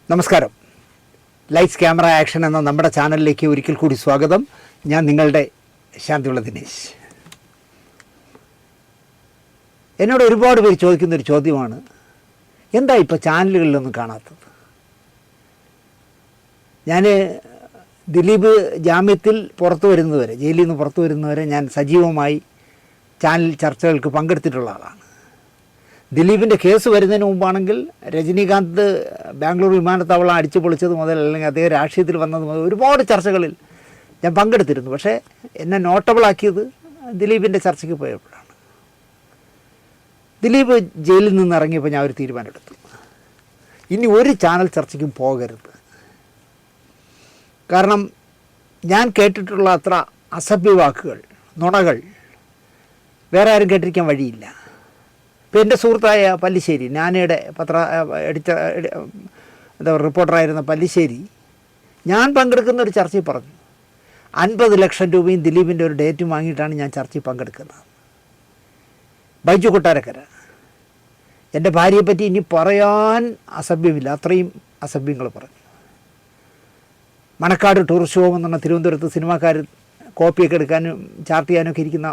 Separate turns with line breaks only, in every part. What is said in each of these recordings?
നമസ്കാരം. Lights camera action എന്ന നമ്മുടെ ചാനലിലേക്ക് ഒരിക്കൽ കൂടി സ്വാഗതം. ഞാൻ നിങ്ങളുടെ ശാന്തിയുള്ള ദിനേശ്. എന്നോട് ഒരുപാട് പേര് ചോദിക്കുന്നൊരു ചോദ്യമാണ്, എന്താ ഇപ്പോൾ ചാനലുകളിലൊന്നും കാണാത്തത്? ഞാൻ ദിലീപ് ജാമ്യത്തിൽ പുറത്തു വരുന്നതുവരെ, ജയിലിൽ നിന്ന് പുറത്തു വരുന്നവരെ ഞാൻ സജീവമായി ചാനൽ ചർച്ചകൾക്ക് പങ്കെടുത്തിട്ടുള്ള ആളാണ്. ദിലീപിൻ്റെ കേസ് വരുന്നതിന് മുമ്പാണെങ്കിൽ രജനീകാന്ത് ബാംഗ്ലൂർ വിമാനത്താവളം അടിച്ചു പൊളിച്ചത് മുതൽ, അല്ലെങ്കിൽ അദ്ദേഹം രാഷ്ട്രീയത്തിൽ വന്നത് മുതൽ ഒരുപാട് ചർച്ചകളിൽ ഞാൻ പങ്കെടുത്തിരുന്നു. പക്ഷേ എന്നെ നോട്ടബിളാക്കിയത് ദിലീപിൻ്റെ ചർച്ചയ്ക്ക് പോയപ്പോഴാണ്. ദിലീപ് ജയിലിൽ നിന്ന് ഇറങ്ങിയപ്പോൾ ഞാൻ ഒരു തീരുമാനമെടുത്തു, ഇനി ഒരു ചാനൽ ചർച്ചയ്ക്കും പോകരുത്. കാരണം ഞാൻ കേട്ടിട്ടുള്ള അത്ര അസഭ്യവാക്കുകൾ, നുണകൾ വേറെ ആരും കേട്ടിരിക്കാൻ വഴിയില്ല. ഇപ്പോൾ എൻ്റെ സുഹൃത്തായ പല്ലിശ്ശേരി, നാനയുടെ റിപ്പോർട്ടറായിരുന്ന പല്ലിശ്ശേരി ഞാൻ പങ്കെടുക്കുന്ന ഒരു ചർച്ചയിൽ പറഞ്ഞു, 50 ലക്ഷം രൂപയും ദിലീപിൻ്റെ ഒരു ഡേറ്റും വാങ്ങിയിട്ടാണ് ഞാൻ ചർച്ചയിൽ പങ്കെടുക്കുന്നത്. ബൈജു കൊട്ടാരക്കര, എൻ്റെ ഭാര്യയെപ്പറ്റി ഇനി പറയാൻ അസഭ്യമില്ല, അത്രയും അസഭ്യങ്ങൾ പറഞ്ഞു. മണക്കാട് ടൂറിസ്റ്റ് ഹോം എന്ന് പറഞ്ഞാൽ തിരുവനന്തപുരത്ത് സിനിമാക്കാർ കോപ്പിയൊക്കെ എടുക്കാനും ചാർട്ട് ചെയ്യാനൊക്കെ ഇരിക്കുന്ന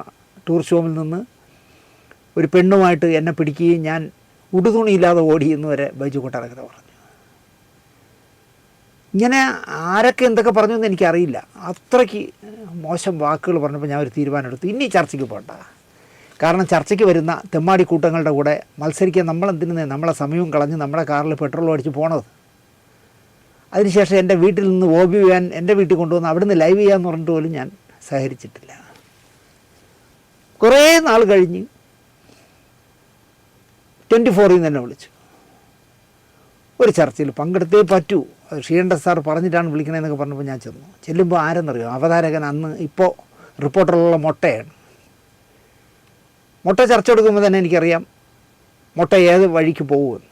ടൂറിസ്റ്റ് ഹോമിൽ നിന്ന് ഒരു പെണ്ണുമായിട്ട് എന്നെ പിടിക്കുകയും ഞാൻ ഉടുതുണിയില്ലാതെ ഓടിയെന്ന് വരെ ബൈജു കൊട്ടാരക്കര പറഞ്ഞു. ഇങ്ങനെ ആരൊക്കെ എന്തൊക്കെ പറഞ്ഞു എന്ന് എനിക്കറിയില്ല. അത്രയ്ക്ക് മോശം വാക്കുകൾ പറഞ്ഞപ്പോൾ ഞാൻ ഒരു തീരുമാനമെടുത്തു, ഇനി ചർച്ചയ്ക്ക് പോകണ്ട. കാരണം ചർച്ചയ്ക്ക് വരുന്ന തെമ്മാടി കൂട്ടങ്ങളുടെ കൂടെ മത്സരിക്കാൻ നമ്മളെന്തിനു നമ്മളെ സമയവും കളഞ്ഞ് നമ്മുടെ കാറിൽ പെട്രോൾ അടിച്ച് പോണത്? അതിനുശേഷം എൻ്റെ വീട്ടിൽ നിന്ന് ഓബി ചെയ്യാൻ എൻ്റെ വീട്ടിൽ കൊണ്ടുവന്ന് അവിടുന്ന് ലൈവ് ചെയ്യാമെന്ന് പറഞ്ഞിട്ട് പോലും ഞാൻ സഹകരിച്ചിട്ടില്ല. കുറേ നാൾ കഴിഞ്ഞ് 24 തന്നെ വിളിച്ചു, ഒരു ചർച്ചയിൽ പങ്കെടുത്തേ പറ്റൂ, ഷീണ്ട സാർ പറഞ്ഞിട്ടാണ് വിളിക്കണമെന്നൊക്കെ പറഞ്ഞപ്പോൾ ഞാൻ ചെന്നു. ചെല്ലുമ്പോൾ ആരെന്നറിയോ, അവതാരകൻ അന്ന് ഇപ്പോൾ റിപ്പോർട്ടറിലുള്ള മൊട്ടയാണ്. മൊട്ട ചർച്ച എടുക്കുമ്പോൾ തന്നെ എനിക്കറിയാം മൊട്ട ഏത് വഴിക്ക് പോകുമെന്ന്.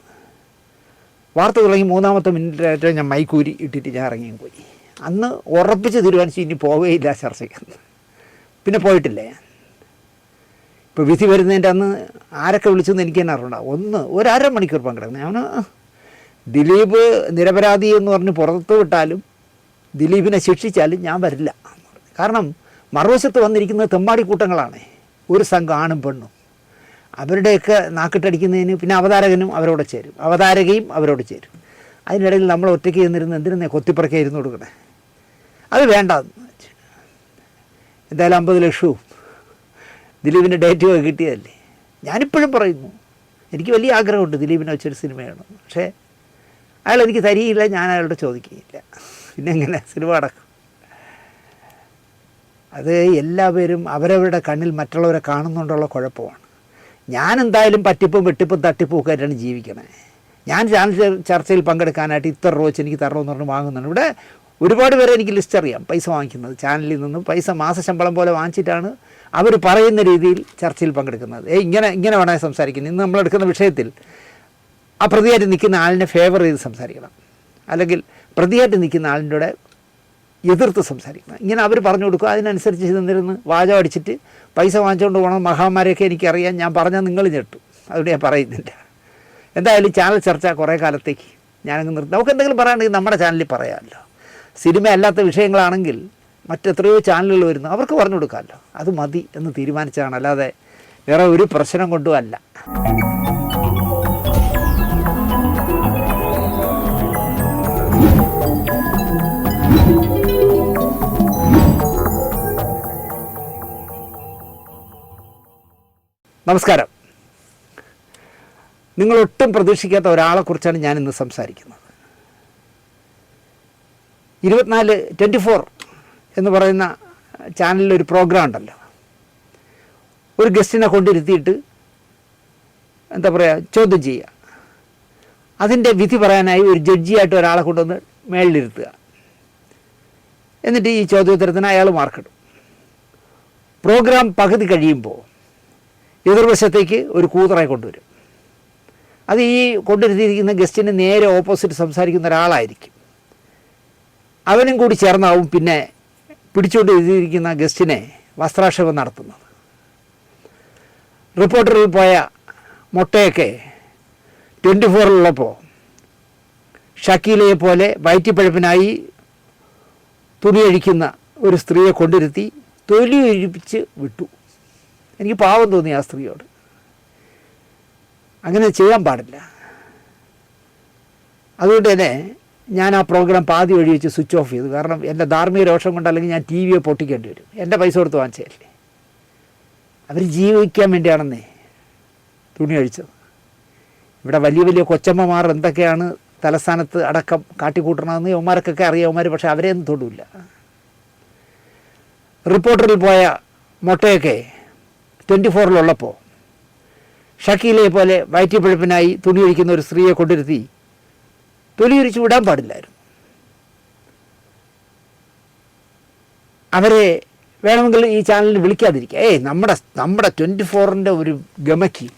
വാർത്ത തുടങ്ങി 3-ാമത്തെ മിനിറ്റായിട്ട് ഞാൻ മൈക്കൂരി ഇട്ടിട്ട് ഞാൻ ഇറങ്ങിയും പോയി. അന്ന് ഉറപ്പിച്ച് തീരുമാനിച്ചു ഇനി പോവുകയില്ല ചർച്ചയ്ക്ക്. പിന്നെ പോയിട്ടില്ല ഞാൻ. ഇപ്പോൾ വിധി വരുന്നതിൻ്റെ അന്ന് ആരൊക്കെ വിളിച്ചെന്ന് എനിക്ക് തന്നെ അറിയണ്ട. ഒരു അരമണിക്കൂർ പങ്കെടുക്കുന്നത്. ഞാൻ ദിലീപ് നിരപരാധി എന്ന് പറഞ്ഞ് പുറത്ത് വിട്ടാലും ദിലീപിനെ ശിക്ഷിച്ചാലും ഞാൻ വരില്ല. കാരണം മറുവശത്ത് വന്നിരിക്കുന്നത് തെമ്മാടി കൂട്ടങ്ങളാണ്, ഒരു സംഘം ആണും പെണ്ണും. അവരുടെയൊക്കെ നാക്കിട്ടടിക്കുന്നതിന് പിന്നെ അവതാരകനും അവരോട് ചേരും, അവതാരകയും അവരോട് ചേരും. അതിനിടയിൽ നമ്മൾ ഒറ്റയ്ക്ക് ചെന്നിരുന്ന് എന്തിനെ കൊത്തിപ്പറക്കെ ഇരുന്ന് കൊടുക്കണേ? അത് വേണ്ട. എന്തായാലും 50 ലക്ഷവും ദിലീപിൻ്റെ ഡേറ്റും കിട്ടിയതല്ലേ. ഞാനിപ്പോഴും പറയുന്നു, എനിക്ക് വലിയ ആഗ്രഹമുണ്ട് ദിലീപിനെ വെച്ചൊരു സിനിമയാണ്. പക്ഷേ അയാൾ എനിക്ക് തരികയില്ല, ഞാൻ അയാളോട് ചോദിക്കുകയില്ല. പിന്നെ എങ്ങനെ സിനിമ അടക്കും? അത് എല്ലാവരും അവരവരുടെ കണ്ണിൽ മറ്റുള്ളവരെ കാണുന്നുണ്ടുള്ള കുഴപ്പമാണ്. ഞാൻ എന്തായാലും പറ്റിപ്പും വെട്ടിപ്പും തട്ടിപ്പും ഒക്കെ ആയിട്ടാണ് ജീവിക്കണേ. ഞാൻ ചാനൽ ചർച്ചയിൽ പങ്കെടുക്കാനായിട്ട് ഇത്ര രൂപ വെച്ച് എനിക്ക് തരണമെന്ന് പറഞ്ഞ് വാങ്ങുന്നുണ്ട്. ഇവിടെ ഒരുപാട് പേരെ എനിക്ക് ലിസ്റ്റ് അറിയാം, പൈസ വാങ്ങിക്കുന്നത്. ചാനലിൽ നിന്നും പൈസ മാസശമ്പളം പോലെ വാങ്ങിച്ചിട്ടാണ് അവർ പറയുന്ന രീതിയിൽ ചർച്ചയിൽ പങ്കെടുക്കുന്നത്. ഇങ്ങനെ വേണേൽ സംസാരിക്കുന്നത്. ഇന്ന് നമ്മളെടുക്കുന്ന വിഷയത്തിൽ ആ പ്രതിയായിട്ട് നിൽക്കുന്ന ആളിനെ ഫേവർ ചെയ്ത് സംസാരിക്കണം, അല്ലെങ്കിൽ പ്രതിയായിട്ട് നിൽക്കുന്ന ആളിൻ്റെ കൂടെ എതിർത്ത് സംസാരിക്കണം. ഇങ്ങനെ അവർ പറഞ്ഞു കൊടുക്കുക. അതിനനുസരിച്ച് ചെന്നിരുന്ന് വാചകം അടിച്ചിട്ട് പൈസ വാങ്ങിച്ചുകൊണ്ട് പോകണം മഹാന്മാരെയൊക്കെ എനിക്കറിയാം. ഞാൻ പറഞ്ഞാൽ നിങ്ങൾ ഞെട്ടും, അതുകൊണ്ട് ഞാൻ പറയുന്നില്ല. എന്തായാലും ചാനൽ ചർച്ച കുറേ കാലത്തേക്ക് ഞാനങ്ങ് നിർത്തി. നമുക്ക് എന്തെങ്കിലും പറയാനുണ്ടെങ്കിൽ നമ്മുടെ ചാനലിൽ പറയാമല്ലോ. സിനിമ അല്ലാത്ത വിഷയങ്ങളാണെങ്കിൽ മറ്റെത്രയോ ചാനലുകൾ വരുന്നു, അവർക്ക് പറഞ്ഞു കൊടുക്കാമല്ലോ. അത് മതി എന്ന് തീരുമാനിച്ചതാണ്, അല്ലാതെ വേറെ ഒരു പ്രശ്നം കൊണ്ടും അല്ല. നമസ്കാരം. നിങ്ങളൊട്ടും പ്രതീക്ഷിക്കാത്ത ഒരാളെക്കുറിച്ചാണ് ഞാനിന്ന് സംസാരിക്കുന്നത്. 24 എന്ന് പറയുന്ന ചാനലിലൊരു പ്രോഗ്രാം ഉണ്ടല്ലോ. ഒരു ഗസ്റ്റിനെ കൊണ്ടിരുത്തിയിട്ട് എന്താ പറയുക, ചോദ്യം ചെയ്യുക. അതിൻ്റെ വിധി പറയാനായി ഒരു ജഡ്ജിയായിട്ട് ഒരാളെ കൊണ്ടുവന്ന് മേളിലിരുത്തുക. എന്നിട്ട് ഈ ചോദ്യോത്തരത്തിന് അയാൾ മാർക്കിടും. പ്രോഗ്രാം പകുതി കഴിയുമ്പോൾ എതിർവശത്തേക്ക് ഒരു കൂതറയെ കൊണ്ടുവരും. അത് ഈ കൊണ്ടിരുത്തിയിരിക്കുന്ന ഗസ്റ്റിന് നേരെ ഓപ്പോസിറ്റ് സംസാരിക്കുന്ന ഒരാളായിരിക്കും. അവനും കൂടി ചേർന്നാവും പിന്നെ പിടിച്ചുകൊണ്ട് എഴുതിയിരിക്കുന്ന ഗസ്റ്റിനെ വസ്ത്രാക്ഷേപം നടത്തുന്നത്. റിപ്പോർട്ടറിൽ പോയ മൊട്ടയൊക്കെ 24-ലുള്ളപ്പോൾ ഷക്കീലയെ പോലെ വയറ്റിപ്പഴപ്പിനായി തുണിയഴിക്കുന്ന ഒരു സ്ത്രീയെ കൊണ്ടിരുത്തി തൊലി ഒഴിപ്പിച്ച് വിട്ടു. എനിക്ക് പാവം തോന്നി ആ സ്ത്രീയോട്. അങ്ങനെ ചെയ്യാൻ പാടില്ല. അതുകൊണ്ട് തന്നെ ഞാൻ ആ പ്രോഗ്രാം പാതി വഴി വെച്ച് സ്വിച്ച് ഓഫ് ചെയ്തു. കാരണം എൻ്റെ ധാർമ്മിക രോഷം കൊണ്ട് അല്ലെങ്കിൽ ഞാൻ ടി വിയെ പൊട്ടിക്കേണ്ടി വരും. എൻ്റെ പൈസ കൊടുത്ത് വാങ്ങിച്ചതല്ലേ. അവർ ജീവിക്കാൻ വേണ്ടിയാണെന്നേ തുണി അഴിച്ചത്. ഇവിടെ വലിയ വലിയ കൊച്ചമ്മമാർ എന്തൊക്കെയാണ് തലസ്ഥാനത്ത് അടക്കം കാട്ടിക്കൂട്ടണമെന്ന് യവന്മാർക്കൊക്കെ അറിയാം. യവന്മാർ പക്ഷേ അവരെയൊന്നും തൊടില്ല. റിപ്പോർട്ടറിൽ പോയ മൊട്ടയൊക്കെ 24-ലുള്ളപ്പോൾ ഷക്കീലയെ പോലെ വയറ്റിപ്പഴപ്പിനായി തുണി ഒഴിക്കുന്ന ഒരു സ്ത്രീയെ കൊണ്ടിരുത്തി തൊലിയൊരിച്ച് വിടാൻ പാടില്ലായിരുന്നു. അവരെ വേണമെങ്കിൽ ഈ ചാനലിന് വിളിക്കാതിരിക്കുക. നമ്മുടെ 24-ൻ്റെ ഒരു ഗമയ്ക്ക്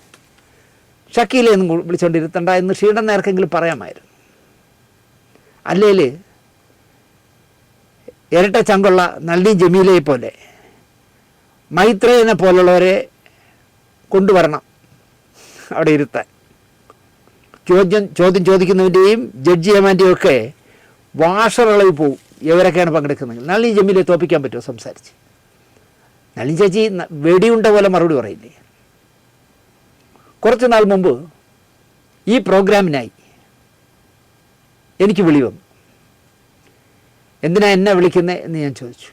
ഷക്കീലയൊന്നും വിളിച്ചുകൊണ്ടിരുത്തണ്ട എന്ന് ക്ഷീണം നേർക്കെങ്കിലും പറയാമായിരുന്നു. അല്ലെങ്കിൽ ഇരട്ട ചങ്കുള്ള നളിനി ജമീലയെ പോലെ മൈത്രേയനെ പോലുള്ളവരെ കൊണ്ടുവരണം അവിടെ ഇരുത്താൻ. ചോദ്യം ചോദിക്കുന്നതിൻ്റെയും ജഡ്ജ് ചെയ്യാൻ്റെയും ഒക്കെ വാഷറിളവ് പോവും ഇവരൊക്കെയാണ് പങ്കെടുക്കുന്നത്. നളിനി ജമീലയെ തോപ്പിക്കാൻ പറ്റുമോ സംസാരിച്ച്? നളിനി ചേച്ചി വെടിയുണ്ട പോലെ മറുപടി പറയില്ലേ. കുറച്ച് നാൾ മുമ്പ് ഈ പ്രോഗ്രാമിനായി എനിക്ക് വിളി വന്നു. എന്തിനാ എന്നെ വിളിക്കുന്നത് എന്ന് ഞാൻ ചോദിച്ചു.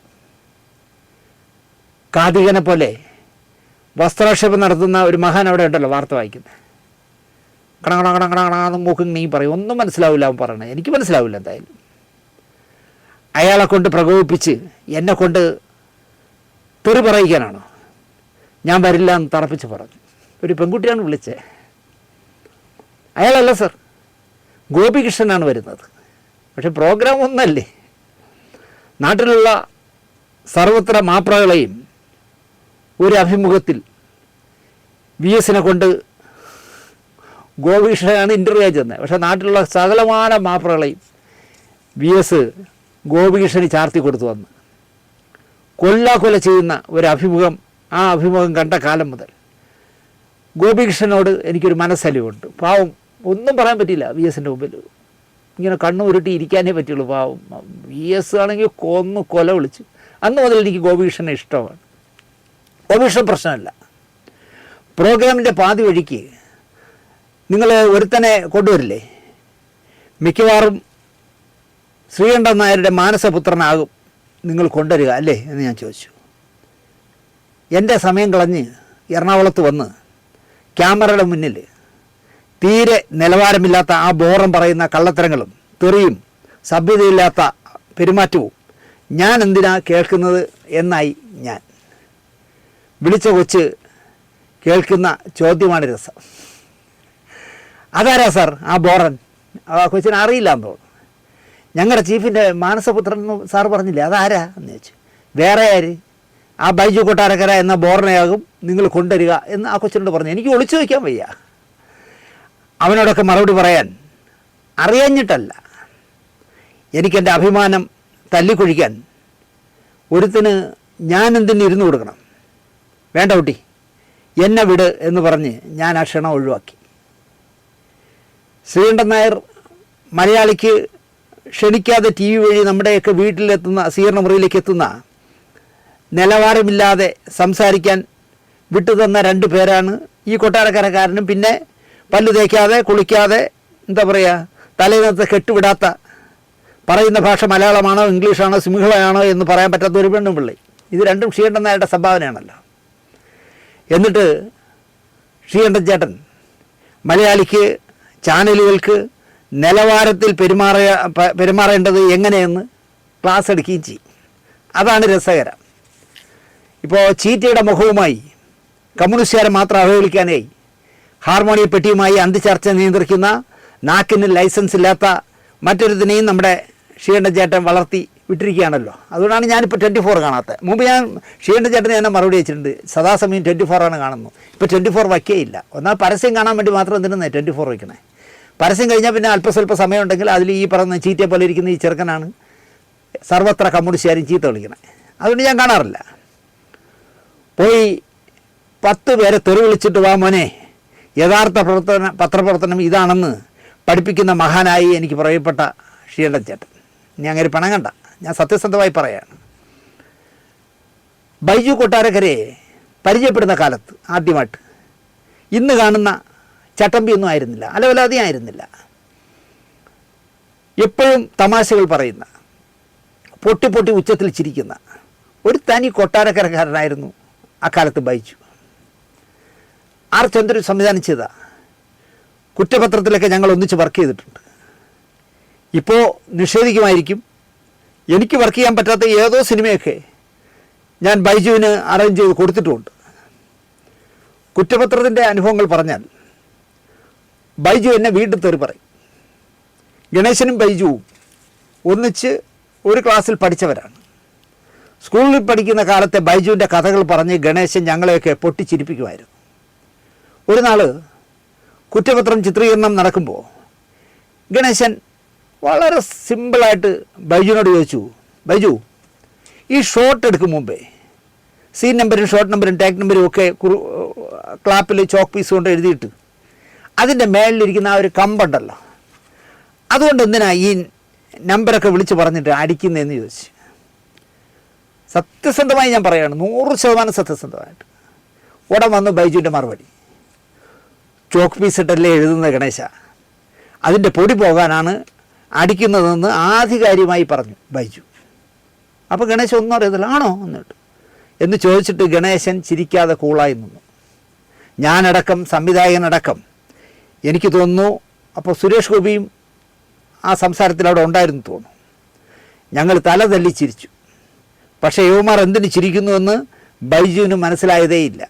കാതികനെ പോലെ വസ്ത്രാക്ഷേപം നടത്തുന്ന ഒരു മഹാൻ അവിടെ ഉണ്ടല്ലോ, വാർത്ത വായിക്കുന്നത്. കണകണകണകണകണെന്ന് മൂക്കും നീ പറയും, ഒന്നും മനസ്സിലാവില്ല അവൻ പറയണത്. എനിക്ക് മനസ്സിലാവില്ല എന്തായാലും. അയാളെ കൊണ്ട് പ്രകോപിപ്പിച്ച് എന്നെ കൊണ്ട് തെറി പറയിക്കാനാണോ? ഞാൻ വരില്ല എന്ന് തറപ്പിച്ച് പറഞ്ഞു. ഒരു പെൺകുട്ടിയാണ് വിളിച്ചത്. അയാളല്ല സർ, ഗോപികൃഷ്ണനാണ് വരുന്നത്. പക്ഷെ പ്രോഗ്രാം ഒന്നല്ലേ. നാട്ടിലുള്ള സർവത്ര മാപ്രകളെയും ഒരു അഭിമുഖത്തിൽ VS-നെ കൊണ്ട് ഗോപികൃഷ്ണനാണ് ഇൻ്റർവ്യൂ ചെന്നത്. പക്ഷേ നാട്ടിലുള്ള സകലമാന മാപ്രകളെയും VS ഗോപികൃഷ്ണന് ചാർത്തി കൊടുത്തു വന്ന് കൊല്ലാക്കൊല ചെയ്യുന്ന ഒരു അഭിമുഖം. ആ അഭിമുഖം കണ്ട കാലം മുതൽ ഗോപികൃഷ്ണനോട് എനിക്കൊരു മനസ്സലിവുണ്ട്. പാവം, ഒന്നും പറയാൻ പറ്റില്ല VS-ൻ്റെ മുമ്പിൽ. ഇങ്ങനെ കണ്ണു ഉരുട്ടി ഇരിക്കാനേ പറ്റുള്ളൂ. പാവം VS ആണെങ്കിൽ കൊല വിളിച്ചു. അന്ന് മുതൽ എനിക്ക് ഗോപികൃഷ്ണനെ ഇഷ്ടമാണ്. ഗോപികൃഷ്ണൻ പ്രശ്നമല്ല. പ്രോഗ്രാമിൻ്റെ പാതി വഴിക്ക് നിങ്ങൾ ഒരുത്തനെ കൊണ്ടുവരില്ലേ, മിക്കവാറും ശ്രീകണ്ഠൻ നായരുടെ മാനസപുത്രനാകും നിങ്ങൾ കൊണ്ടുവരിക അല്ലേ എന്ന് ഞാൻ ചോദിച്ചു. എൻ്റെ സമയം കളഞ്ഞ് എറണാകുളത്ത് വന്ന് ക്യാമറയുടെ മുന്നിൽ തീരെ നിലവാരമില്ലാത്ത ആ ബോറം പറയുന്ന കള്ളത്തരങ്ങളും തെറിയും സഭ്യതയില്ലാത്ത പെരുമാറ്റവും ഞാൻ എന്തിനാ കേൾക്കുന്നത് എന്നായി ഞാൻ. വിളിച്ച കൊച്ച് കേൾക്കുന്ന ചോദ്യമാണ് രസം. അതാരാ സാർ ആ ബോറൻ? ആ കൊച്ചിനെ അറിയില്ല എന്ന് തോന്നുന്നു. ഞങ്ങളുടെ ചീഫിൻ്റെ മാനസപുത്രൻ എന്ന് സാർ പറഞ്ഞില്ലേ, അതാരാ എന്ന് ചോദിച്ചു. വേറെ ആര്? ആ ബൈജു കൊട്ടാരക്കര എന്ന ബോറനെയാകും നിങ്ങൾ കൊണ്ടുവരിക എന്ന് ആ കൊച്ചിനോട് പറഞ്ഞു. എനിക്ക് ഒളിച്ചു വയ്ക്കാൻ വയ്യ. അവനോടൊക്കെ മറുപടി പറയാൻ അറിയാഞ്ഞിട്ടല്ല, എനിക്കെൻ്റെ അഭിമാനം തല്ലിക്കൊഴിക്കാൻ ഒരുത്തിന് ഞാൻ എന്തിന് ഇരുന്ന് കൊടുക്കണം? വേണ്ട കുട്ടി, എന്നെ വിട് എന്ന് പറഞ്ഞ് ഞാൻ ആ ക്ഷണം ഒഴിവാക്കി. ശ്രീകണ്ഠൻ നായർ മലയാളിക്ക് ക്ഷണിക്കാതെ TV വഴി നമ്മുടെയൊക്കെ വീട്ടിലെത്തുന്ന, സ്വീകരണ മുറിയിലേക്ക് എത്തുന്ന, നിലവാരമില്ലാതെ സംസാരിക്കാൻ വിട്ടുതന്ന 2 പേരാണ് ഈ കൊട്ടാരക്കരക്കാരനും പിന്നെ പല്ലു തേക്കാതെ കുളിക്കാതെ എന്താ പറയുക, തലേന്നത്തെ കെട്ടുവിടാത്ത, പറയുന്ന ഭാഷ മലയാളമാണോ ഇംഗ്ലീഷാണോ സിംഹളയാണോ എന്ന് പറയാൻ പറ്റാത്ത ഒരു പെണ്ണും പിള്ളി. ഇത് രണ്ടും ശ്രീകണ്ഠൻ നായരുടെ സംഭാവനയാണല്ലോ. എന്നിട്ട് ശ്രീകണ്ഠൻ ചേട്ടൻ മലയാളിക്ക്, ചാനലുകൾക്ക് നിലവാരത്തിൽ പെരുമാറേണ്ടത് എങ്ങനെയെന്ന് ക്ലാസ് എടുക്കുകയും ചെയ്യും. അതാണ് രസകരം. ഇപ്പോൾ ചീറ്റയുടെ മുഖവുമായി കമ്മ്യൂണിസ്റ്റുകാരെ മാത്രം അവഹേളിക്കാനായി ഹാർമോണിയ പെട്ടിയുമായി അന്തിച്ചർച്ച നിയന്ത്രിക്കുന്ന, നാക്കിന് ലൈസൻസ് ഇല്ലാത്ത മറ്റൊരുത്തിനെയും നമ്മുടെ ശ്രീകണ്ഠൻ ചേട്ടൻ വളർത്തി വിട്ടിരിക്കുകയാണല്ലോ. അതുകൊണ്ടാണ് ഞാനിപ്പോൾ 24 കാണാത്തത്. മുമ്പ് ഞാൻ ശ്രീകണ്ഠൻ ചേട്ടന് തന്നെ മറുപടി വെച്ചിട്ടുണ്ട്, സദാസമയം 24 ആണ് കാണുന്നു. ഇപ്പോൾ 24 വയ്ക്കേയില്ല. ഒന്നാൽ പരസ്യം കാണാൻ വേണ്ടി മാത്രം എന്തിനാണ് 24 വയ്ക്കണേ? പരസ്യം കഴിഞ്ഞാൽ പിന്നെ അല്പസ്വല്പ സമയം ഉണ്ടെങ്കിൽ അതിൽ ഈ പറഞ്ഞ ചീറ്റയെ പോലെ ഇരിക്കുന്ന ഈ ചെറുക്കനാണ് സർവത്ര കമ്മ്യൂണിസ്റ്റുകാരും ചീത്ത വിളിക്കണേ. അതുകൊണ്ട് ഞാൻ കാണാറില്ല. പോയി 10 പേരെ തെറി വിളിച്ചിട്ട് വാ മോനെ, യഥാർത്ഥ പത്രപ്രവർത്തനം ഇതാണെന്ന് പഠിപ്പിക്കുന്ന മഹാനായി എനിക്ക് പറയപ്പെട്ട ഷീലൻ ചേട്ടൻ. ഇനി അങ്ങനെ പണം കണ്ട, ഞാൻ സത്യസന്ധമായി പറയാണ്. ബൈജു കൊട്ടാരക്കരയെ പരിചയപ്പെടുന്ന കാലത്ത് ആദ്യമായിട്ട് ഇന്ന് കാണുന്ന ചട്ടമ്പിയൊന്നും ആയിരുന്നില്ല, അലവലാതിയും ആയിരുന്നില്ല. എപ്പോഴും തമാശകൾ പറയുന്ന, പൊട്ടി പൊട്ടി ഉച്ചത്തിൽ ചിരിക്കുന്ന ഒരു തനി കൊട്ടാരക്കരക്കാരനായിരുന്നു അക്കാലത്ത് ബൈജു. ആർ ചന്ദ്രൻ സംവിധാനം ചെയ്ത കുറ്റപത്രത്തിലൊക്കെ ഞങ്ങൾ ഒന്നിച്ച് വർക്ക് ചെയ്തിട്ടുണ്ട്. ഇപ്പോൾ നിഷേധിക്കുമായിരിക്കും, എനിക്ക് വർക്ക് ചെയ്യാൻ പറ്റാത്ത ഏതോ സിനിമയൊക്കെ ഞാൻ ബൈജുവിന് അറേഞ്ച് ചെയ്ത് കൊടുത്തിട്ടുമുണ്ട്. കുറ്റപത്രത്തിൻ്റെ അനുഭവങ്ങൾ പറഞ്ഞാൽ ബൈജു എന്നെ വീണ്ടും തെറി പറയും. ഗണേശനും ബൈജുവും ഒന്നിച്ച് ഒരു ക്ലാസ്സിൽ പഠിച്ചവരാണ്. സ്കൂളിൽ പഠിക്കുന്ന കാലത്തെ ബൈജുവിൻ്റെ കഥകൾ പറഞ്ഞ് ഗണേശൻ ഞങ്ങളെയൊക്കെ പൊട്ടിച്ചിരിപ്പിക്കുമായിരുന്നു. ഒരു നാൾ കുറ്റപത്രം ചിത്രീകരണം നടക്കുമ്പോൾ ഗണേശൻ വളരെ സിമ്പിളായിട്ട് ബൈജുവിനോട് ചോദിച്ചു, ബൈജു, ഈ ഷോട്ട് എടുക്കും മുമ്പേ സീൻ നമ്പരും ഷോട്ട് നമ്പരും ടേക്ക് നമ്പരും ഒക്കെ ക്ലാപ്പിൽ ചോക്ക് പീസ് കൊണ്ട് എഴുതിയിട്ട് അതിൻ്റെ മേളിലിരിക്കുന്ന ആ ഒരു കമ്പുണ്ടല്ലോ, അതുകൊണ്ട് എന്തിനാ ഈ നമ്പരൊക്കെ വിളിച്ച് പറഞ്ഞിട്ട് അടിക്കുന്നതെന്ന് ചോദിച്ചു. സത്യസന്ധമായി ഞാൻ പറയുകയാണ്, 100% സത്യസന്ധമായിട്ട്. ഉടൻ വന്നു ബൈജുവിൻ്റെ മറുപടി, ചോക്ക് പീസ് ഇട്ടല്ലേ എഴുതുന്ന ഗണേശ, അതിൻ്റെ പൊടി പോകാനാണ് അടിക്കുന്നതെന്ന് ആധികാരികമായി പറഞ്ഞു ബൈജു. അപ്പോൾ ഗണേശൻ ഒന്നും അറിയത്തില്ല, ആണോ എന്നിട്ട് എന്ന് ചോദിച്ചിട്ട് ഗണേശൻ ചിരിക്കാതെ കൂളായി നിന്നു. ഞാനടക്കം സംവിധായകനടക്കം എനിക്ക് തോന്നുന്നു അപ്പോൾ സുരേഷ് ഗോപിയും ആ സംസാരത്തിൽ അവിടെ ഉണ്ടായിരുന്നു തോന്നുന്നു. ഞങ്ങൾ തല തല്ലി ചിരിച്ചു. പക്ഷേ യുവമാർ എന്തിന് ചിരിക്കുന്നുവെന്ന് ബൈജുവിന് മനസ്സിലായതേയില്ല.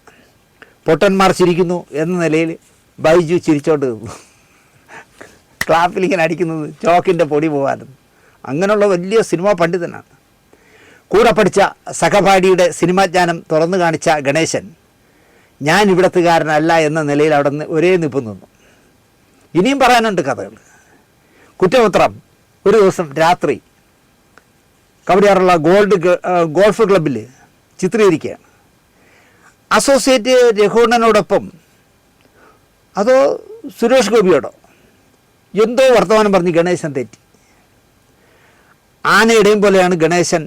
പൊട്ടന്മാർ ചിരിക്കുന്നു എന്ന നിലയിൽ ബൈജു ചിരിച്ചോണ്ട് നിന്നു. ക്ലാപ്പിലിങ്ങനെ അടിക്കുന്നത് ചോക്കിൻ്റെ പൊടി പോകാനും. അങ്ങനെയുള്ള വലിയ സിനിമാ പണ്ഡിതനാണ്. കൂടെ പഠിച്ച സഹപാഠിയുടെ സിനിമാജ്ഞാനം തുറന്നു കാണിച്ച ഗണേശൻ ഞാൻ ഇവിടത്തുകാരനല്ല എന്ന നിലയിൽ അവിടെ നിന്ന് ഒരേ നിപ്പ് നിന്നു. ഇനിയും പറയാനുണ്ട് കഥകൾ. കുറ്റപത്രം ഒരു ദിവസം രാത്രി കവടിയാറുള്ള ഗോൾഫ് ക്ലബ്ബിൽ ചിത്രീകരിക്കുകയാണ്. അസോസിയേറ്റ് രഘുണ്ണനോടൊപ്പം അതോ സുരേഷ് ഗോപിയോടോ എന്തോ വർത്തമാനം പറഞ്ഞ് ഗണേശൻ തെറ്റി. ആനയുടെയും പോലെയാണ് ഗണേശൻ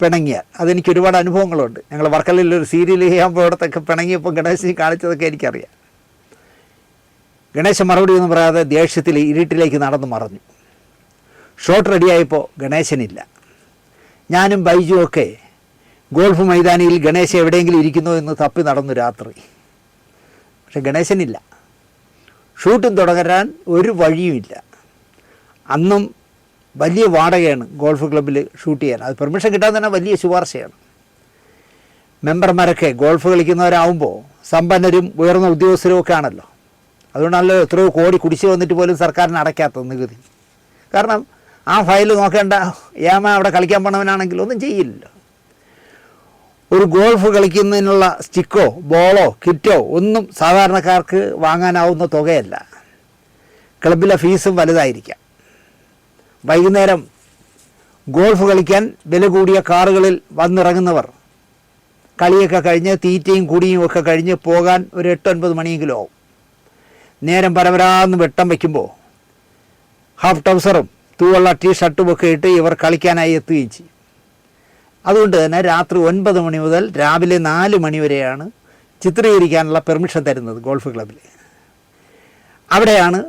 പിണങ്ങിയാൽ. അതെനിക്ക് ഒരുപാട് അനുഭവങ്ങളുണ്ട്. ഞങ്ങൾ വർക്കലയിൽ ഒരു സീരിയൽ ചെയ്യാൻ പോയിടത്തൊക്കെ പിണങ്ങിയപ്പോൾ ഗണേശൻ കാണിച്ചതൊക്കെ എനിക്കറിയാം. ഗണേശൻ മറുപടി ഒന്നും പറയാതെ ദേഷ്യത്തിൽ ഇരുട്ടിലേക്ക് നടന്നു മറഞ്ഞു. ഷോട്ട് റെഡിയായപ്പോൾ ഗണേശനില്ല. ഞാനും ബൈജുവൊക്കെ ഗോൾഫ് മൈതാനിയിൽ ഗണേശൻ എവിടെയെങ്കിലും ഇരിക്കുന്നോ എന്ന് തപ്പി നടന്നു രാത്രി. പക്ഷെ ഗണേശനില്ല. ഷൂട്ടിംഗ് തുടങ്ങാൻ ഒരു വഴിയുമില്ല. അന്നും വലിയ വാടകയാണ് ഗോൾഫ് ക്ലബ്ബിൽ ഷൂട്ട് ചെയ്യാൻ. അത് പെർമിഷൻ കിട്ടാൻ തന്നെ വലിയ ശുപാർശയാണ്. മെമ്പർമാരൊക്കെ ഗോൾഫ് കളിക്കുന്നവരാകുമ്പോൾ സമ്പന്നരും ഉയർന്ന ഉദ്യോഗസ്ഥരും ഒക്കെ ആണല്ലോ. അതുകൊണ്ടാണല്ലോ എത്രയോ കോടി കുടിശ്ശിക വന്നിട്ട് പോലും സർക്കാരിന് അടയ്ക്കാത്ത നികുതി. കാരണം ആ ഫയൽ നോക്കേണ്ട ഏമ അവിടെ കളിക്കാൻ പോണവനാണെങ്കിൽ ഒന്നും ചെയ്യില്ലല്ലോ. ഒരു ഗോൾഫ് കളിക്കുന്നതിനുള്ള സ്റ്റിക്കോ ബോളോ കിറ്റോ ഒന്നും സാധാരണക്കാർക്ക് വാങ്ങാനാവുന്ന തുകയല്ല. ക്ലബിലെ ഫീസും വലുതായിരിക്കാം. വൈകുന്നേരം ഗോൾഫ് കളിക്കാൻ വില കൂടിയ കാറുകളിൽ വന്നിറങ്ങുന്നവർ കളിയൊക്കെ കഴിഞ്ഞ് തീറ്റയും കുടിയും ഒക്കെ കഴിഞ്ഞ് പോകാൻ ഒരു 8-9 മണിയെങ്കിലും ആവും. നേരം പരപരാന്ന് വെട്ടം വയ്ക്കുമ്പോൾ ഹാഫ് ട്രൗസറും തൂവെള്ള ടീഷർട്ടും ഒക്കെ ഇട്ട് ഇവർ കളിക്കാനായി എത്തുകയും ചെയ്യും. അതുകൊണ്ട് തന്നെ രാത്രി 9 മണി മുതൽ രാവിലെ 4 മണി വരെയാണ് ചിത്രീകരിക്കാനുള്ള പെർമിഷൻ തരുന്നത് ഗോൾഫ് ക്ലബ്ബിൽ. അവിടെയാണ്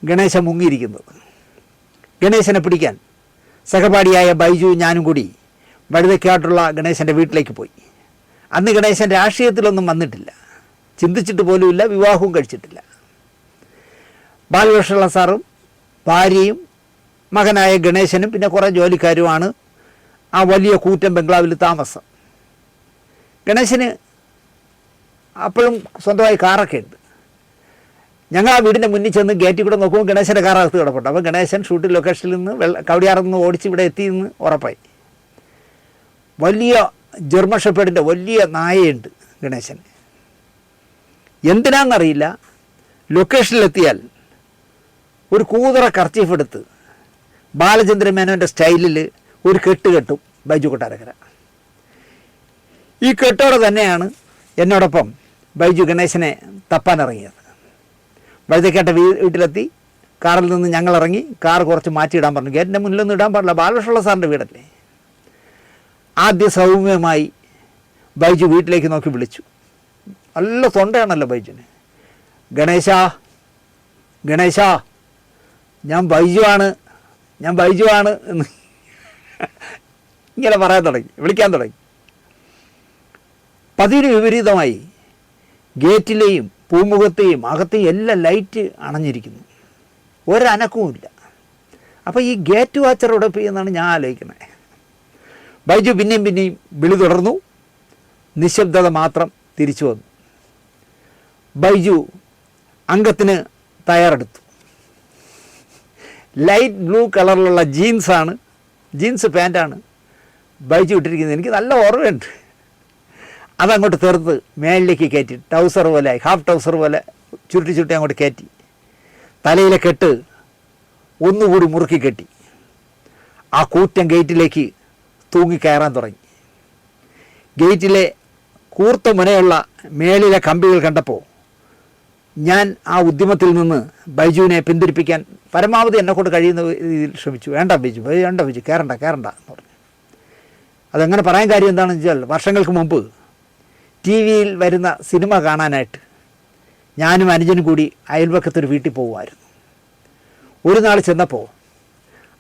ഗണേശൻ മുങ്ങിയിരിക്കുന്നത്. ഗണേശനെ പിടിക്കാൻ സഹപാഠിയായ ബൈജു ഞാനും കൂടി വഴുതക്കാട്ടുള്ള ഗണേശൻ്റെ വീട്ടിലേക്ക് പോയി. അന്ന് ഗണേശൻ രാഷ്ട്രീയത്തിലൊന്നും വന്നിട്ടില്ല, ചിന്തിച്ചിട്ട് പോലുമില്ല, വിവാഹവും കഴിച്ചിട്ടില്ല. ബാലകൃഷ്ണ സാറും ഭാര്യയും മകനായ ഗണേശനും പിന്നെ കുറേ ജോലിക്കാരുമാണ് ആ വലിയ കൂറ്റൻ ബംഗ്ലാവിൽ താമസം. ഗണേശന് അപ്പോഴും സ്വന്തമായി കാറൊക്കെ ഉണ്ട്. ഞങ്ങൾ ആ വീടിൻ്റെ മുന്നിൽ ചെന്ന് ഗേറ്റിൽ കൂടെ നോക്കുമ്പോൾ ഗണേശൻ്റെ കാറകത്ത് കിടപ്പുണ്ട്. അപ്പോൾ ഗണേശൻ ഷൂട്ടിംഗ് ലൊക്കേഷനിൽ നിന്ന് കവടിയാറിൽ നിന്ന് ഓടിച്ച് ഇവിടെ എത്തിയെന്ന് ഉറപ്പായി. വലിയ ജർമ്മൻ ഷെപ്പേർഡിൻ്റെ വലിയ നായയുണ്ട് ഗണേശൻ. എന്തിനാണെന്നറിയില്ല, ലൊക്കേഷനിലെത്തിയാൽ ഒരു കൂതറ കർച്ചീഫ് എടുത്ത് ബാലചന്ദ്ര മേനോൻ്റെ സ്റ്റൈലിൽ ഒരു കെട്ട് കെട്ടും ബൈജു കൊട്ടാരക്കര. ഈ കെട്ടോടെ തന്നെയാണ് എന്നോടൊപ്പം ബൈജു ഗണേശനെ തപ്പാനിറങ്ങിയത്. വഴുതക്കാട്ട വീട്ടിലെത്തി കാറിൽ നിന്ന് ഞങ്ങൾ ഇറങ്ങി, കാർ കുറച്ച് മാറ്റിയിടാൻ പറഞ്ഞു. ഗേറ്റിൻ്റെ മുന്നിലൊന്നും ഇടാൻ പാടില്ല, ബാലകൃഷ്ണ സാറിൻ്റെ വീടല്ലേ. ആദ്യ സൗമ്യമായി ബൈജു വീട്ടിലേക്ക് നോക്കി വിളിച്ചു. നല്ല തൊണ്ടയാണല്ലോ ബൈജുവിന്. ഗണേശാ, ഗണേശാ, ഞാൻ ബൈജു ആണ് എന്ന് ഇങ്ങനെ പറയാൻ തുടങ്ങി, വിളിക്കാൻ തുടങ്ങി. പതിവിന് വിപരീതമായി ഗേറ്റിലെയും പൂമുഖത്തെയും അകത്തെയും എല്ലാം ലൈറ്റ് അണഞ്ഞിരിക്കുന്നു, ഒരനക്കവുമില്ല. അപ്പോൾ ഈ ഗേറ്റ് വാച്ചർ ഇവിടെ എന്നാണ് ഞാൻ ആലോചിക്കുന്നത്. ബൈജു പിന്നെയും വിളി തുടർന്നു. നിശബ്ദത മാത്രം തിരിച്ചു വന്നു. ബൈജു അംഗത്തിന് തയ്യാറെടുത്തു. ലൈറ്റ് ബ്ലൂ കളറിലുള്ള ജീൻസ് പാൻറ്റാണ് ബൈജു ഇട്ടിരിക്കുന്നത്. എനിക്ക് നല്ല ഓർമ്മയുണ്ട്. അതങ്ങോട്ട് തീർത്ത് മേളിലേക്ക് കയറ്റി, ടൗസർ പോലെ, ഹാഫ് ടൗസർ പോലെ ചുരുട്ടി അങ്ങോട്ട് കയറ്റി. തലയിലെ കെട്ട് ഒന്നുകൂടി മുറുക്കി കെട്ടി ആ കൂറ്റൻ ഗേറ്റിലേക്ക് തൂങ്ങിക്കയറാൻ തുടങ്ങി. ഗേറ്റിലെ കൂർത്ത മുനയുള്ള മേളിലെ കമ്പികൾ കണ്ടപ്പോൾ ഞാൻ ആ ഉദ്യമത്തിൽ നിന്ന് ബൈജുവിനെ പിന്തിരിപ്പിക്കാൻ പരമാവധി എന്നെക്കൊണ്ട് കഴിയുന്ന രീതിയിൽ ശ്രമിച്ചു. വേണ്ട ബൈജു, കയറണ്ട എന്ന് പറഞ്ഞു. അതെങ്ങനെ പറയാൻ കാര്യം എന്താണെന്ന് വെച്ചാൽ, വർഷങ്ങൾക്ക് മുമ്പ് ടി വിയിൽ വരുന്ന സിനിമ കാണാനായിട്ട് ഞാനും അനുജനും കൂടി അയൽവക്കത്തൊരു വീട്ടിൽ പോകുമായിരുന്നു. ഒരു നാൾ ചെന്നപ്പോൾ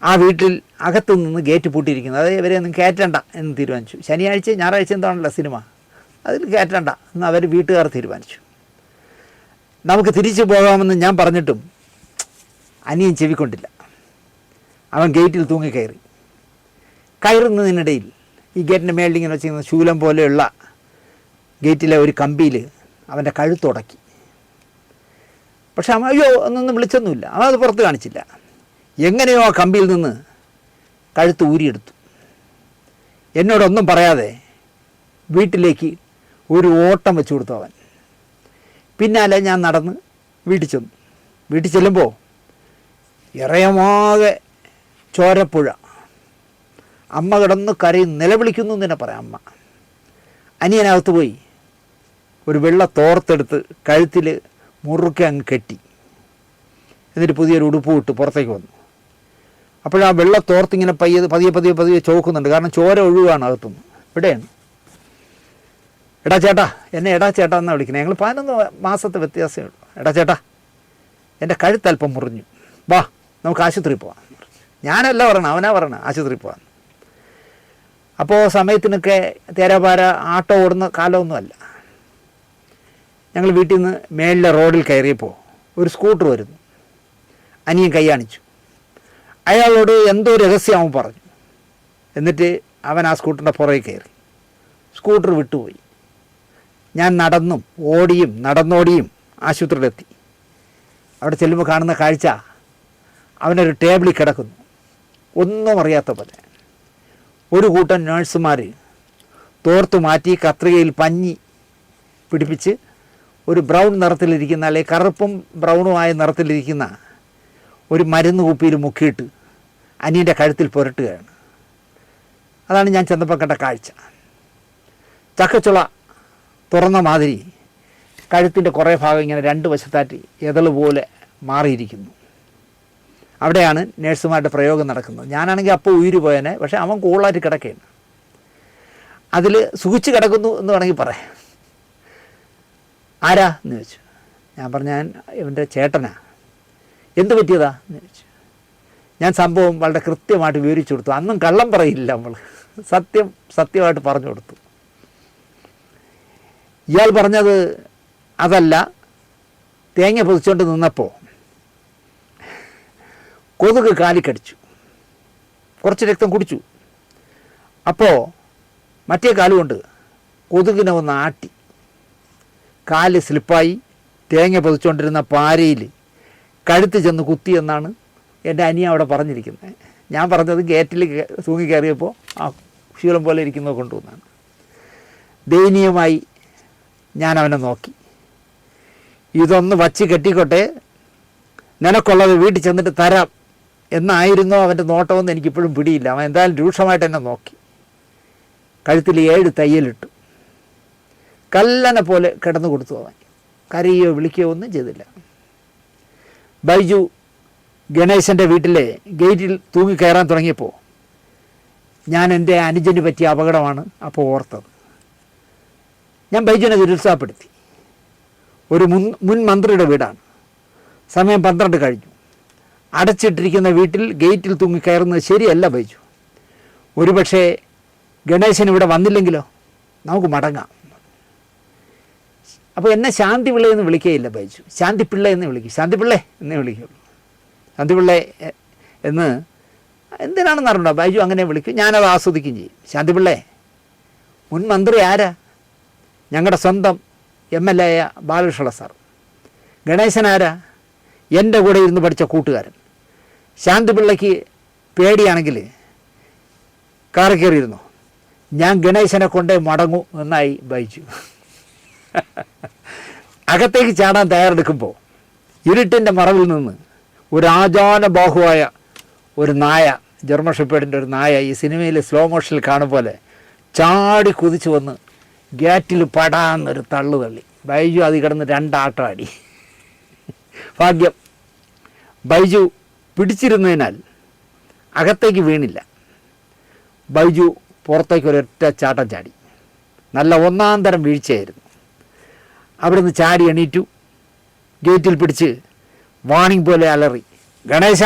ആ വീട്ടിൽ അകത്തു നിന്ന് ഗേറ്റ് പൂട്ടിയിരിക്കുന്നത്. അത് ഇവരെ ഒന്നും കയറ്റണ്ട എന്ന് തീരുമാനിച്ചു. ഞായറാഴ്ച എന്താണല്ലോ സിനിമ, അതിൽ കയറ്റണ്ട എന്ന് അവർ വീട്ടുകാർ തീരുമാനിച്ചു. നമുക്ക് തിരിച്ചു പോകാമെന്ന് ഞാൻ പറഞ്ഞിട്ടും അനിയൻ ചെവിക്കൊണ്ടില്ല. അവൻ ഗേറ്റിൽ തൂങ്ങിക്കയറി. കയറുന്നതിനിടയിൽ ഈ ഗേറ്റിൻ്റെ മേളിൽ ഇങ്ങനെ വെച്ചിരിക്കുന്ന ശൂലം പോലെയുള്ള ഗേറ്റിലെ ഒരു കമ്പിയിൽ അവൻ്റെ കഴുത്തുടക്കി. പക്ഷെ അവൻ അയ്യോ എന്നൊന്നും വിളിച്ചൊന്നുമില്ല. അവൻ അത് പുറത്ത് കാണിച്ചില്ല. എങ്ങനെയോ ആ കമ്പിയിൽ നിന്ന് കഴുത്ത് ഊരിയെടുത്തു. എന്നോടൊന്നും പറയാതെ വീട്ടിലേക്ക് ഒരു ഓട്ടം വെച്ചു കൊടുത്തു അവൻ. പിന്നാലെ ഞാൻ നടന്ന് വീട്ടിൽ ചെന്നു. വീട്ടിൽ ചെല്ലുമ്പോൾ ഇറയമാകെ ചോരപ്പുഴ. അമ്മ കിടന്ന് കരയും, നിലവിളിക്കുന്നു എന്ന് തന്നെ പറയാം അമ്മ. അനിയനകത്ത് പോയി ഒരു വെള്ള തോർത്തെടുത്ത് കഴുത്തിൽ മുറുക്കെ അങ്ങ് കെട്ടി. എന്നിട്ട് പുതിയൊരു ഉടുപ്പ് ഇട്ട് പുറത്തേക്ക് വന്നു. അപ്പോഴാ വെള്ള തോർത്തിങ്ങനെ പതിയെ ചോക്കുന്നുണ്ട്. കാരണം ചോര ഒഴുകാണ് അകത്തുനിന്ന്. ഇവിടെയാണ്. എടാ ചേട്ടാ, എന്നെ എടാ ചേട്ടാ എന്നാണ് വിളിക്കുന്നത്. ഞങ്ങൾ 11 മാസത്തെ വ്യത്യാസമേ ഉള്ളൂ. എടാ ചേട്ടാ, എൻ്റെ കഴുത്തല്പം മുറിഞ്ഞു, വാ നമുക്ക് ആശുപത്രിയിൽ പോവാം. ഞാനല്ല പറയണം, അവനാ പറയണം ആശുപത്രിയിൽ പോകാൻ. അപ്പോൾ സമയത്തിനൊക്കെ തേരാപാര ആട്ടോ ഓടുന്ന കാലമൊന്നുമല്ല. ഞങ്ങൾ വീട്ടിൽ നിന്ന് മേളിലെ റോഡിൽ കയറിയപ്പോൾ ഒരു സ്കൂട്ടർ വരുന്നു. അനിയൻ കൈ കാണിച്ചു. അയാളോട് എന്തോ രഹസ്യം അവൻ പറഞ്ഞു. എന്നിട്ട് അവൻ ആ സ്കൂട്ടറിൻ്റെ പുറകെ കയറി. സ്കൂട്ടർ വിട്ടുപോയി. ഞാൻ നടന്നോടിയും ആശുപത്രിയിലെത്തി. അവിടെ ചെല്ലുമ്പോൾ കാണുന്ന കാഴ്ച, അവനൊരു ടേബിളിൽ കിടക്കുന്നു, ഒന്നും അറിയാത്ത പോലെ. ഒരു കൂട്ടം നഴ്സുമാർ തോർത്ത് മാറ്റി കത്രികയിൽ പഞ്ഞി പിടിപ്പിച്ച് ഒരു ബ്രൗൺ നിറത്തിലിരിക്കുന്ന, അല്ലെങ്കിൽ കറുപ്പും ബ്രൗണുമായ നിറത്തിലിരിക്കുന്ന ഒരു മരുന്ന് കുപ്പിയിൽ മുക്കിയിട്ട് അനിയൻ്റെ കഴുത്തിൽ പുരട്ടുകയാണ്. അതാണ് ഞാൻ ചെന്നപ്പോൾ കണ്ട കാഴ്ച. ചക്കച്ചുള തുറന്ന മാതിരി കഴുത്തിൻ്റെ കുറേ ഭാഗം ഇങ്ങനെ 2 വശത്താറ്റി എതള് പോലെ മാറിയിരിക്കുന്നു. അവിടെയാണ് നേഴ്സുമാരുടെ പ്രയോഗം നടക്കുന്നത്. ഞാനാണെങ്കിൽ അപ്പോൾ ഉയിര് പോയനെ, പക്ഷേ അവൻ കൂളായിട്ട് കിടക്കുകയാണ്. അതിൽ സുഖിച്ച് കിടക്കുന്നു എന്ന് വേണമെങ്കിൽ പറയാം. ആരാ എന്ന് ചോദിച്ചു. ഞാൻ പറഞ്ഞു, ഞാൻ ഇവൻ്റെ ചേട്ടനാ. എന്ത് പറ്റിയതാ എന്ന് ചോദിച്ചു. ഞാൻ സംഭവം വളരെ കൃത്യമായിട്ട് വിവരിച്ചു കൊടുത്തു. അന്നും കള്ളം പറയില്ല നമ്മൾ, സത്യമായിട്ട് പറഞ്ഞു കൊടുത്തു. ഇയാൾ പറഞ്ഞത് അതല്ല, തേങ്ങ പൊതിച്ചുകൊണ്ട് നിന്നപ്പോൾ കൊതുക് കാലിക്കടിച്ചു, കുറച്ച് രക്തം കുടിച്ചു. അപ്പോൾ മറ്റേ കാലുകൊണ്ട് കൊതുകിനെ ഒന്ന് ആട്ടി, കാല് സ്ലിപ്പായി തേങ്ങ പൊതിച്ചുകൊണ്ടിരുന്ന പാരയിൽ കഴുത്ത് ചെന്ന് കുത്തിയെന്നാണ് എൻ്റെ അനിയ അവിടെ പറഞ്ഞിരിക്കുന്നത്. ഞാൻ പറഞ്ഞത് ഗേറ്റിൽ തൂങ്ങി കയറിയപ്പോൾ ആ ശീലം പോലെ ഇരിക്കുന്നത് കൊണ്ടുവന്നാണ്. ദയനീയമായി ഞാൻ അവനെ നോക്കി. ഇതൊന്ന് വച്ച് കെട്ടിക്കോട്ടെ, നിനക്കുള്ളത് വീട്ടിൽ ചെന്നിട്ട് തരാം എന്നായിരുന്നോ അവൻ്റെ നോട്ടമെന്ന് എനിക്കിപ്പോഴും പിടിയില്ല. അവൻ എന്തായാലും രൂക്ഷമായിട്ട് എന്നെ നോക്കി. കഴുത്തിൽ 7 തയ്യലിട്ടു. കല്ലനെ പോലെ കിടന്നു കൊടുത്തു. അവൻ കരയോ വിളിക്കുകയോ ഒന്നും ചെയ്തില്ല. ബൈജു ഗണേശൻ്റെ വീട്ടിലെ ഗേറ്റിൽ തൂങ്ങിക്കയറാൻ തുടങ്ങിയപ്പോൾ ഞാൻ എൻ്റെ അനുജന് പറ്റിയ അപകടമാണ് അപ്പോൾ ഓർത്തത്. ഞാൻ ബൈജുവിനെ നിരുത്സാഹപ്പെടുത്തി. ഒരു മുൻ മന്ത്രിയുടെ വീടാണ്. സമയം 12 കഴിഞ്ഞു. അടച്ചിട്ടിരിക്കുന്ന വീട്ടിൽ ഗേറ്റിൽ തൂങ്ങിക്കയറുന്നത് ശരിയല്ല ബൈജു. ഒരുപക്ഷെ ഗണേശൻ ഇവിടെ വന്നില്ലെങ്കിലോ, നമുക്ക് മടങ്ങാം. അപ്പോൾ എന്നെ ശാന്തിപിള്ള എന്ന് വിളിക്കുകയില്ല ബൈജു, ശാന്തിപിള്ള എന്ന് വിളിക്കും. ശാന്തിപിള്ളേ എന്നേ വിളിക്കുള്ളൂ. ശാന്തിപിള്ളേ എന്ന് എന്തിനാണെന്ന് അറിയണ്ട, ബൈജു അങ്ങനെ വിളിക്കും. ഞാനത് ആസ്വദിക്കുകയും ചെയ്യും. ശാന്തിപിള്ളേ, മുൻ മന്ത്രി ആരാ? ഞങ്ങളുടെ സ്വന്തം MLA ആയ ബാലകൃഷ്ണ സാർ. ഗണേശൻ ആരാ? എൻ്റെ കൂടെ ഇരുന്ന് പഠിച്ച കൂട്ടുകാരൻ. ശാന്തിപിള്ളയ്ക്ക് പേടിയാണെങ്കിൽ കാറിൽ കയറിയിരുന്നു. ഞാൻ ഗണേശനെ കൊണ്ടേ മടങ്ങൂ എന്നായി ബൈജു. അകത്തേക്ക് ചാടാൻ തയ്യാറെടുക്കുമ്പോൾ ഇരുട്ടിൻ്റെ മറവിൽ നിന്ന് ഒരു ആജാനബാഹുവായ ഒരു നായ, ജർമ്മൻ ഷെപ്പേർഡിൻ്റെ ഒരു നായ, ഈ സിനിമയിൽ സ്ലോ മോഷനിൽ കാണും പോലെ ചാടി കുതിച്ച് വന്ന് ഗേറ്റിൽ പടാന്നൊരു തള്ളു തള്ളി. ബൈജു അത് കിടന്ന് 2 ആട്ടം ആടി. ഭാഗ്യം ബൈജു പിടിച്ചിരുന്നതിനാൽ അകത്തേക്ക് വീണില്ല. ബൈജു പുറത്തേക്ക് ഒരൊറ്റ ചാട്ടം ചാടി. നല്ല ഒന്നാന്തരം വീഴ്ചയായിരുന്നു. അവിടുന്ന് ചാടി എണീറ്റു. ഗേറ്റിൽ പിടിച്ച് വാണിംഗ് പോലെ അലറി, ഗണേശ.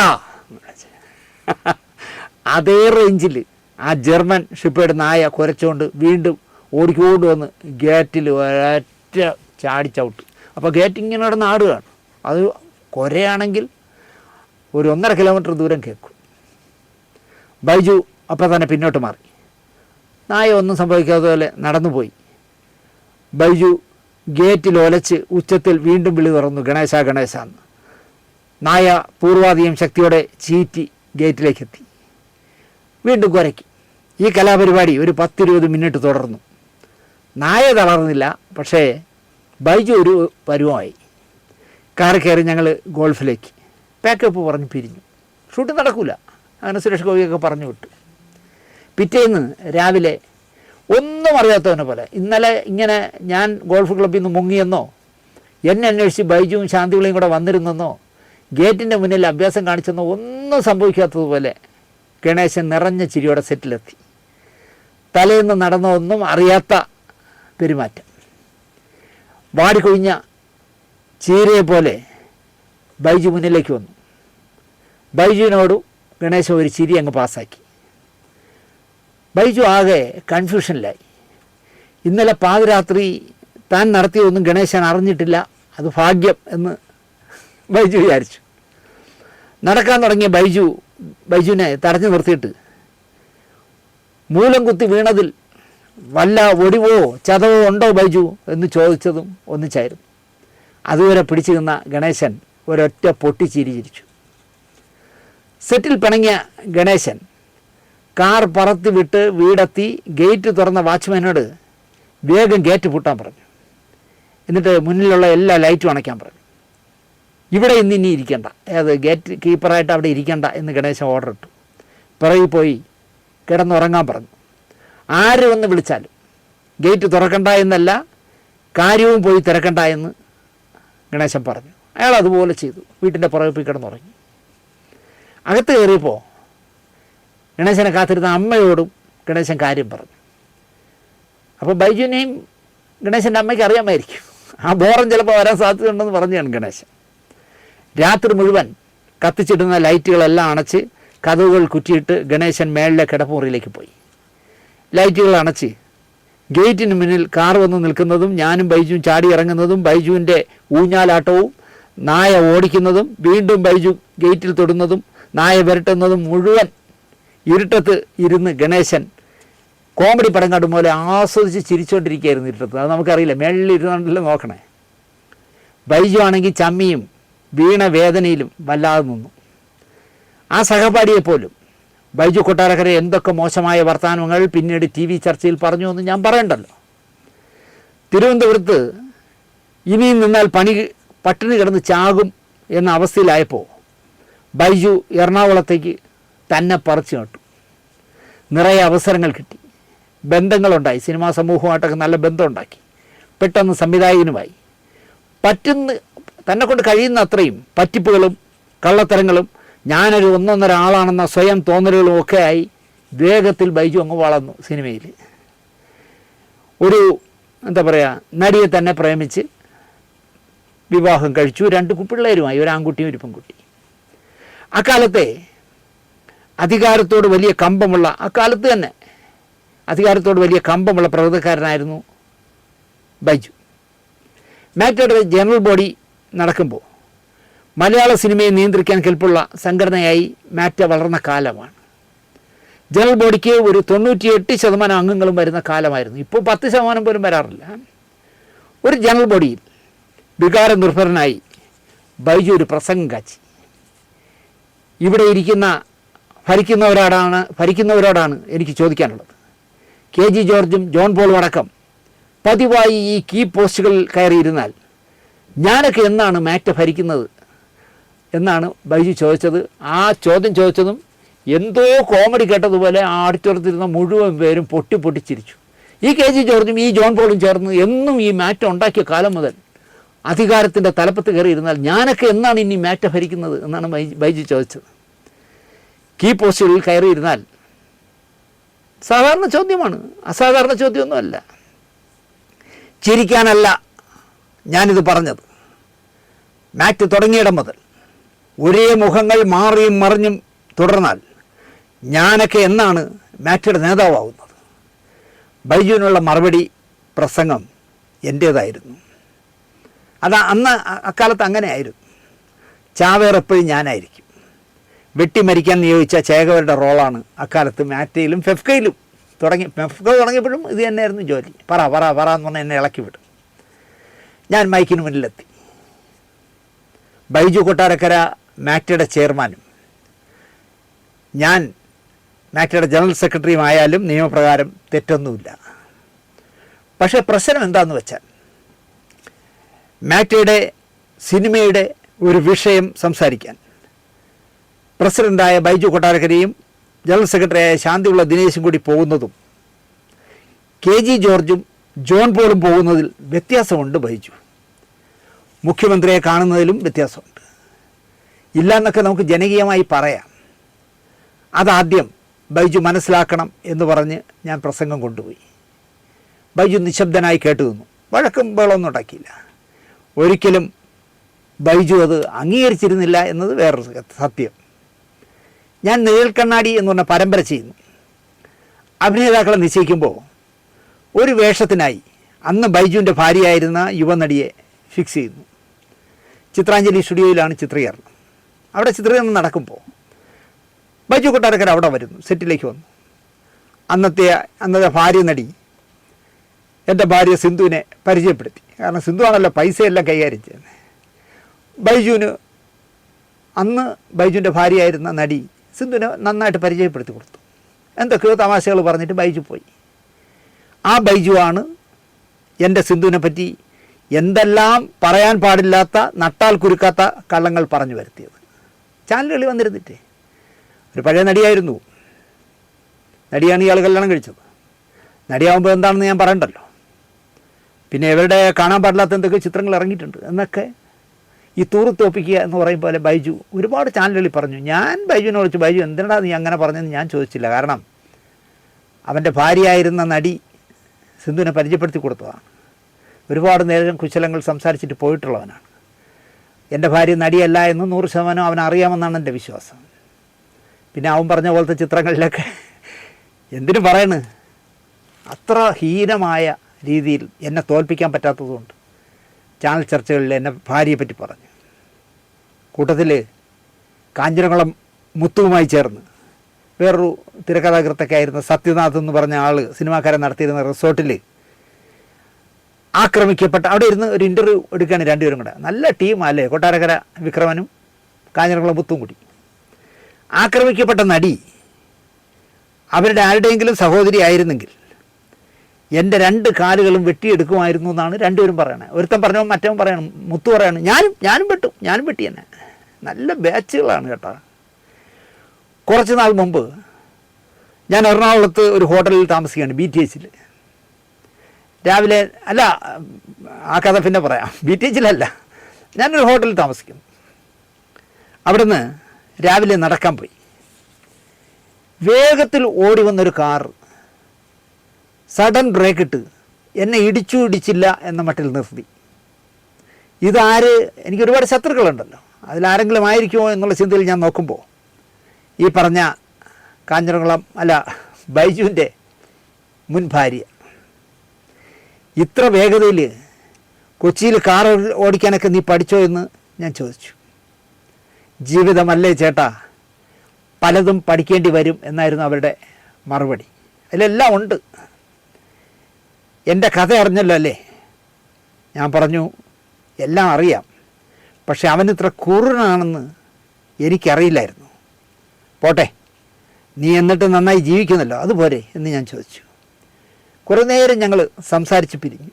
അതേ റേഞ്ചിൽ ആ ജർമ്മൻ ഷെപ്പേർഡ് നായ കുരച്ചുകൊണ്ട് വീണ്ടും ഓടിക്കൊണ്ട് വന്ന് ഗേറ്റിൽ ഒരൊറ്റ ചാടിച്ചവിട്ട്. അപ്പോൾ ഗേറ്റ് ഇങ്ങനെ നടന്ന് ആടുകയാണ്. അത് കുരയാണെങ്കിൽ ഒരു 1.5 കിലോമീറ്റർ ദൂരം കേൾക്കും. ബൈജു അപ്പോൾ തന്നെ പിന്നോട്ട് മാറി. നായ ഒന്നും സംഭവിക്കാത്ത പോലെ നടന്നുപോയി. ബൈജു ഗേറ്റിൽ ഒലച്ച് ഉച്ചത്തിൽ വീണ്ടും വിളി തുറന്നു, ഗണേശ ഗണേശ എന്ന്. നായ പൂർവാധികം ശക്തിയോടെ ചീറ്റി ഗേറ്റിലേക്കെത്തി. വീണ്ടും കുരയ്ക്ക്. ഈ കലാപരിപാടി ഒരു 10-20 മിനിറ്റ് തുടർന്നു. നായ തളർന്നില്ല, പക്ഷേ ബൈജു ഒരു പരുവമായി. കാറിൽ കയറി ഞങ്ങൾ ഗോൾഫിലേക്ക്. പാക്കപ്പ് പറഞ്ഞ് പിരിഞ്ഞു. ഷൂട്ടിംഗ് നടക്കില്ല, അങ്ങനെ സുരേഷ് ഗോപിയൊക്കെ പറഞ്ഞു വിട്ടു. പിറ്റേന്ന് രാവിലെ ഒന്നും അറിയാത്തവനെ പോലെ, ഇന്നലെ ഇങ്ങനെ ഞാൻ ഗോൾഫ് ക്ലബ്ബിൽ നിന്ന് മുങ്ങിയെന്നോ, എന്നെ അന്വേഷിച്ച് ബൈജുവും ശാന്തിവിളയും കൂടെ വന്നിരുന്നെന്നോ, ഗേറ്റിൻ്റെ മുന്നിൽ അഭ്യാസം കാണിച്ചെന്നോ ഒന്നും സംഭവിക്കാത്തതുപോലെ ഗണേശൻ നിറഞ്ഞ ചിരിയോടെ സെറ്റിലെത്തി. തലേന്ന് നടന്ന ഒന്നും അറിയാത്ത പെരുമാറ്റം. വാടിക്കൊഴിഞ്ഞ ചീരയെ പോലെ ബൈജു മുന്നിലേക്ക് വന്നു. ബൈജുവിനോടും ഗണേശൻ ഒരു ചിരി അങ്ങ് പാസ്സാക്കി. ബൈജു ആകെ കൺഫ്യൂഷനിലായി. ഇന്നലെ പാതിരാത്രി താൻ നടത്തിയൊന്നും ഗണേശൻ അറിഞ്ഞിട്ടില്ല, അത് ഭാഗ്യം എന്ന് ബൈജു വിചാരിച്ചു. നടക്കാൻ തുടങ്ങിയ ബൈജുവിനെ തടഞ്ഞു നിർത്തിയിട്ട്, മൂലം കുത്തി വീണതിൽ വല്ല ഒടിവോ ചതവോ ഉണ്ടോ ബൈജു എന്ന് ചോദിച്ചതും ഒന്നിച്ചായിരുന്നു. അതുവരെ പിടിച്ചു നിന്ന ഗണേശൻ ഒരൊറ്റ പൊട്ടിച്ചിരി ചിരിച്ചു. സെറ്റിൽ പിണങ്ങിയ ഗണേശൻ കാർ പറത്തി വിട്ട് വീടെത്തി ഗേറ്റ് തുറന്ന വാച്ച്മാനോട് വേഗം ഗേറ്റ് പൂട്ടാൻ പറഞ്ഞു. എന്നിട്ട് മുന്നിലുള്ള എല്ലാ ലൈറ്റും അണയ്ക്കാൻ പറഞ്ഞു. ഇവിടെ ഇനി ഇരിക്കേണ്ട, ഏത് ഗേറ്റ് കീപ്പറായിട്ട് അവിടെ ഇരിക്കേണ്ട എന്ന് ഗണേശൻ ഓർഡർ ഇട്ടു. പിറകിൽ പോയി കിടന്നുറങ്ങാൻ പറഞ്ഞു. ആര് വന്ന് വിളിച്ചാലും ഗേറ്റ് തുറക്കണ്ട എന്നല്ല, കാര്യവും പോയി തിരക്കണ്ട എന്ന് ഗണേശൻ പറഞ്ഞു. അയാൾ അതുപോലെ ചെയ്തു. വീട്ടിൻ്റെ പുറകെ പോയി കിടന്നുറങ്ങി. അകത്ത് കയറിയപ്പോൾ ഗണേശനെ കാത്തിരുന്ന അമ്മയോടും ഗണേശൻ കാര്യം പറഞ്ഞു. അപ്പോൾ ബൈജുവിനെയും ഗണേശൻ്റെ അമ്മയ്ക്ക് അറിയാമായിരിക്കും. ആ ബോറം ചിലപ്പോൾ വരാൻ സാധ്യതയുണ്ടെന്ന് പറഞ്ഞാണ് ഗണേശൻ. രാത്രി മുഴുവൻ കത്തിച്ചിടുന്ന ലൈറ്റുകളെല്ലാം അണച്ച് കതവുകൾ കുറ്റിയിട്ട് ഗണേശൻ മേളിലെ കിടപ്പുമുറിയിലേക്ക് പോയി. ലൈറ്റുകൾ അണച്ച് ഗേറ്റിന് മുന്നിൽ കാർ വന്ന് നിൽക്കുന്നതും ഞാനും ബൈജുവും ചാടി ഇറങ്ങുന്നതും ബൈജുവിൻ്റെ ഊഞ്ഞാലാട്ടവും നായ ഓടിക്കുന്നതും വീണ്ടും ബൈജു ഗേറ്റിൽ തൊടുന്നതും നായ വിരട്ടുന്നതും മുഴുവൻ ഇരുട്ടത്ത് ഇരുന്ന് ഗണേശൻ കോമഡി പടം കണ്ടും പോലെ ആസ്വദിച്ച് ചിരിച്ചുകൊണ്ടിരിക്കുകയായിരുന്നു ഇരുട്ടത്ത്. അത് നമുക്കറിയില്ല, മേളിൽ ഇരുന്നുണ്ടല്ലോ നോക്കണേ. ബൈജു ആണെങ്കിൽ ചമ്മിയും വീണ വേദനയിലും വല്ലാതെ നിന്നു. ആ സഹപാഠിയെപ്പോലും ബൈജു കൊട്ടാരക്കര എന്തൊക്കെ മോശമായ വർത്തമാനങ്ങൾ പിന്നീട് TV ചർച്ചയിൽ പറഞ്ഞു എന്ന് ഞാൻ പറയണ്ടല്ലോ. തിരുവനന്തപുരത്ത് ഇനിയും നിന്നാൽ പട്ടിണി കിടന്ന് ചാകും എന്ന അവസ്ഥയിലായപ്പോൾ ബൈജു എറണാകുളത്തേക്ക് തന്നെ പറിച്ചു നട്ടു. നിറയെ അവസരങ്ങൾ കിട്ടി, ബന്ധങ്ങളുണ്ടായി, സിനിമാ സമൂഹമായിട്ടൊക്കെ നല്ല ബന്ധമുണ്ടാക്കി. പെട്ടെന്ന് സംവിധായകനുമായി തന്നെക്കൊണ്ട് കഴിയുന്ന അത്രയും പറ്റിപ്പുകളും കള്ളത്തരങ്ങളും ഞാനൊരു ഒന്നൊന്നര ആളാണെന്ന സ്വയം തോന്നലുകളും ഒക്കെ ആയി വേഗത്തിൽ ബൈജു അങ്ങ് വളർന്നു. സിനിമയിൽ ഒരു എന്താ പറയുക, നടിയെ തന്നെ പ്രേമിച്ച് വിവാഹം കഴിച്ചു. 2 പിള്ളേരുമായി, ഒരു ആൺകുട്ടിയും ഒരു പെൺകുട്ടി. അക്കാലത്തെ അധികാരത്തോട് വലിയ കമ്പമുള്ള, അക്കാലത്ത് തന്നെ അധികാരത്തോട് വലിയ കമ്പമുള്ള പ്രകൃതക്കാരനായിരുന്നു ബൈജു. മാറ്റയുടെ ജനറൽ ബോഡി നടക്കുമ്പോൾ മലയാള സിനിമയെ നിയന്ത്രിക്കാൻ കെൽപ്പുള്ള സംഘടനയായി മാറ്റ വളർന്ന കാലമാണ്. ജനറൽ ബോഡിക്ക് ഒരു 98% അംഗങ്ങളും വരുന്ന കാലമായിരുന്നു. ഇപ്പോൾ 10% പോലും വരാറില്ല. ഒരു ജനറൽ ബോഡിയിൽ വികാരനിർഭരനായി ബൈജു ഒരു പ്രസംഗം കാച്ചി. ഇവിടെ ഇരിക്കുന്ന ഭരിക്കുന്നവരോടാണ് എനിക്ക് ചോദിക്കാനുള്ളത്. KG ജോർജും ജോൺ പോളും അടക്കം പതിവായി ഈ കീ പോസ്റ്റുകളിൽ കയറിയിരുന്നാൽ ഞാനൊക്കെ എന്നാണ് മാറ്റ ഭരിക്കുന്നത് എന്നാണ് ബൈജു ചോദിച്ചത്. ആ ചോദ്യം ചോദിച്ചതും എന്തോ കോമഡി കേട്ടതുപോലെ ആ ഓഡിറ്റോറിയത്തിരുന്ന മുഴുവൻ പേരും പൊട്ടിച്ചിരിച്ചു. ഈ KG ജോർജും ഈ ജോൺ പോളും ചേർന്ന് എന്നും ഈ മാറ്റം ഉണ്ടാക്കിയ കാലം മുതൽ അധികാരത്തിൻ്റെ തലപ്പത്ത് കയറിയിരുന്നാൽ ഞാനൊക്കെ എന്നാണ് ഇനി മാറ്റ ഭരിക്കുന്നത് എന്നാണ് ബൈജു ചോദിച്ചത്. കീ പോസ്റ്റുകളിൽ കയറിയിരുന്നാൽ സാധാരണ ചോദ്യമാണ്, അസാധാരണ ചോദ്യമൊന്നുമല്ല. ചിരിക്കാനല്ല ഞാനിത് പറഞ്ഞത്. മാറ്റ് തുടങ്ങിയിടം മുതൽ ഒരേ മുഖങ്ങൾ മാറിയും മറിഞ്ഞും തുടർന്നാൽ ഞാനൊക്കെ എന്നാണ് മാറ്റയുടെ നേതാവാകുന്നത്. ബൈജുവിനുള്ള മറുപടി പ്രസംഗം എൻ്റേതായിരുന്നു. അക്കാലത്ത് അങ്ങനെ ആയിരുന്നു. ചാവേറെപ്പോഴും ഞാനായിരിക്കും. വെട്ടിമരിക്കാൻ നിയോഗിച്ച ചേകവരുടെ റോളാണ് അക്കാലത്ത് മാറ്റയിലും ഫെഫ്കയിലും തുടങ്ങിയപ്പോഴും ഇത് തന്നെയായിരുന്നു ജോലി. പറ എന്ന് പറഞ്ഞാൽ എന്നെ ഇളക്കി വിടും. ഞാൻ മൈക്കിന് മുന്നിലെത്തി. ബൈജു കൊട്ടാരക്കര മാറ്റയുടെ ചെയർമാനും ഞാൻ മാറ്റയുടെ ജനറൽ സെക്രട്ടറിയും ആയാലും നിയമപ്രകാരം തെറ്റൊന്നുമില്ല. പക്ഷേ പ്രശ്നം എന്താണെന്ന് വെച്ചാൽ മാറ്റയുടെ സിനിമയുടെ ഒരു വിഷയം സംസാരിക്കാൻ പ്രസിഡൻ്റായ ബൈജു കൊട്ടാരക്കരയും ജനറൽ സെക്രട്ടറിയായ ശാന്തിയുള്ള ദിനേശും കൂടി പോകുന്നതും KG ജോർജും ജോൺ പോളും പോകുന്നതിൽ വ്യത്യാസമുണ്ട്. ബൈജു മുഖ്യമന്ത്രിയെ കാണുന്നതിലും വ്യത്യാസമുണ്ട്. ഇല്ലയെന്നൊക്കെ നമുക്ക് ജനകീയമായി പറയാം. അതാദ്യം ബൈജു മനസ്സിലാക്കണം എന്ന് പറഞ്ഞ് ഞാൻ പ്രസംഗം കൊണ്ടുപോയി. ബൈജു നിശബ്ദനായി കേട്ടു നിന്നു. വഴക്കും ബഹളമൊന്നും ഉണ്ടാക്കിയില്ല. ഒരിക്കലും ബൈജു അത് അംഗീകരിച്ചിരുന്നില്ല എന്നത് വേറൊരു സത്യം. ഞാൻ നിഴൽ കണ്ണാടി എന്ന് പറഞ്ഞ പരമ്പര ചെയ്യുന്നു. അഭിനേതാക്കളെ നിശ്ചയിക്കുമ്പോൾ ഒരു വേഷത്തിനായി അന്ന് ബൈജുവിൻ്റെ ഭാര്യയായിരുന്ന യുവനടിയെ ഫിക്സ് ചെയ്യുന്നു. ചിത്രാഞ്ജലി സ്റ്റുഡിയോയിലാണ് ചിത്രീകരണം. അവിടെ ചിത്രീകരണം നടക്കുമ്പോൾ ബൈജു കൊട്ടാരക്കര അവിടെ വരുന്നു, സെറ്റിലേക്ക് വന്നു. അന്നത്തെ ഭാര്യ നടി എൻ്റെ ഭാര്യ സിന്ധുവിനെ പരിചയപ്പെടുത്തി. കാരണം സിന്ധു ആണല്ലോ പൈസയെല്ലാം കൈകാര്യം ചെയ്യുന്നത്. അന്ന് ബൈജുവിൻ്റെ ഭാര്യയായിരുന്ന നടി സിന്ധുവിനെ നന്നായിട്ട് പരിചയപ്പെടുത്തി കൊടുത്തു. എന്തൊക്കെയോ തമാശകൾ പറഞ്ഞിട്ട് ബൈജു പോയി. ആ ബൈജുവാണ് എൻ്റെ സിന്ധുവിനെ പറ്റി എന്തെല്ലാം പറയാൻ പാടില്ലാത്ത, നട്ടാൽ കുരുക്കാത്ത കള്ളങ്ങൾ പറഞ്ഞു വരുത്തിയത്. ചാനലുകളിൽ വന്നിരുന്നിട്ടേ. ഒരു പഴയ നടിയായിരുന്നു. നടിയാണ് ഇയാൾ കല്യാണം കഴിച്ചത്. നടിയാവുമ്പോൾ എന്താണെന്ന് ഞാൻ പറയണ്ടല്ലോ. പിന്നെ ഇവരുടെ കാണാൻ പാടില്ലാത്ത എന്തൊക്കെ ചിത്രങ്ങൾ ഇറങ്ങിയിട്ടുണ്ട് എന്നൊക്കെ ഈ തൂറുത്തോപ്പിക്കുക എന്ന് പറയും പോലെ ബൈജു ഒരുപാട് ചാനലുകളിൽ പറഞ്ഞു. ഞാൻ ബൈജുവിനെ വിളിച്ചു, ബൈജു എന്തിനാ നീ അങ്ങനെ പറഞ്ഞെന്ന് ഞാൻ ചോദിച്ചില്ല. കാരണം അവൻ്റെ ഭാര്യയായിരുന്ന നടി സിന്ധുവിനെ പരിചയപ്പെടുത്തി കൊടുത്തതാണ്. ഒരുപാട് നേരം കുശലങ്ങൾ സംസാരിച്ചിട്ട് പോയിട്ടുള്ളവനാണ്. എൻ്റെ ഭാര്യ നടിയല്ല എന്ന് 100% അവൻ അറിയാമെന്നാണ് എൻ്റെ വിശ്വാസം. പിന്നെ അവൻ പറഞ്ഞ പോലത്തെ ചിത്രങ്ങളിലൊക്കെ എന്തിനു പറയണ്, അത്ര ഹീനമായ രീതിയിൽ എന്നെ തോൽപ്പിക്കാൻ പറ്റാത്തതുകൊണ്ട് ചാനൽ ചർച്ചകളിൽ എന്നെ ഭാര്യയെ പറ്റി പറഞ്ഞു. കൂട്ടത്തിൽ കാഞ്ഞിരംകുളം മുത്തുവുമായി ചേർന്ന് വേറൊരു തിരക്കഥാകൃത്തൊക്കെ ആയിരുന്ന സത്യനാഥ് എന്ന് പറഞ്ഞ ആൾ സിനിമാക്കാരെ നടത്തിയിരുന്ന റിസോർട്ടിൽ ആക്രമിക്കപ്പെട്ട, അവിടെ ഇരുന്ന് ഒരു ഇൻ്റർവ്യൂ എടുക്കുകയാണ് രണ്ടുപേരും കൂടെ. നല്ല ടീമല്ലേ, കൊട്ടാരക്കര വിക്രമനും കാഞ്ഞിരംകുളം മുത്തും കൂടി. ആക്രമിക്കപ്പെട്ട നടി അവരുടെ ആരുടെയെങ്കിലും സഹോദരി ആയിരുന്നെങ്കിൽ എൻ്റെ 2 കാലുകളും വെട്ടിയെടുക്കുമായിരുന്നു എന്നാണ് രണ്ടുപേരും പറയണത്. ഒരുത്തൻ പറഞ്ഞവൻ മറ്റവൻ പറയണം, മുത്തു പറയാണ് ഞാനും വെട്ടി തന്നെ. നല്ല ബാച്ചുകളാണ് കേട്ടോ. കുറച്ച് നാൾ മുമ്പ് ഞാൻ എറണാകുളത്ത് ഒരു ഹോട്ടലിൽ താമസിക്കുകയാണ്, BTHൽ. രാവിലെ അല്ല, ആ കഥ പിന്നെ പറയാം. BTHലല്ല, ഞാനൊരു ഹോട്ടലിൽ താമസിക്കുന്നു. അവിടുന്ന് രാവിലെ നടക്കാൻ പോയി. വേഗത്തിൽ ഓടി വന്നൊരു കാർ സഡൻ ബ്രേക്ക് ഇട്ട് എന്നെ ഇടിച്ചില്ല എന്ന മട്ടിൽ നിർത്തി. ഇതാര്? എനിക്ക് ഒരുപാട് ശത്രുക്കളുണ്ടല്ലോ, അതിലാരെങ്കിലും ആയിരിക്കുമോ എന്നുള്ള ചിന്തയിൽ ഞാൻ നോക്കുമ്പോൾ ഈ പറഞ്ഞ കാഞ്ഞിരംകുളം ബൈജുവിൻ്റെ മുൻ ഭാര്യ. ഇത്ര വേഗതയിൽ കൊച്ചിയിൽ കാർ ഓടിക്കാനൊക്കെ നീ പഠിച്ചോ എന്ന് ഞാൻ ചോദിച്ചു. ജീവിതമല്ലേ ചേട്ടാ, പലതും പഠിക്കേണ്ടി വരും എന്നായിരുന്നു അവരുടെ മറുപടി. അതിലെല്ലാം ഉണ്ട്. എൻ്റെ കഥ അറിഞ്ഞല്ലോ അല്ലേ? ഞാൻ പറഞ്ഞു, എല്ലാം അറിയാം, പക്ഷെ അവനിത്ര ക്രൂരനാണെന്ന് എനിക്കറിയില്ലായിരുന്നു. പോട്ടെ, നീ എന്നിട്ട് നന്നായി ജീവിക്കുന്നല്ലോ, അതുപോലെ എന്ന് ഞാൻ ചോദിച്ചു. കുറേ നേരം ഞങ്ങൾ സംസാരിച്ച് പിരിഞ്ഞു.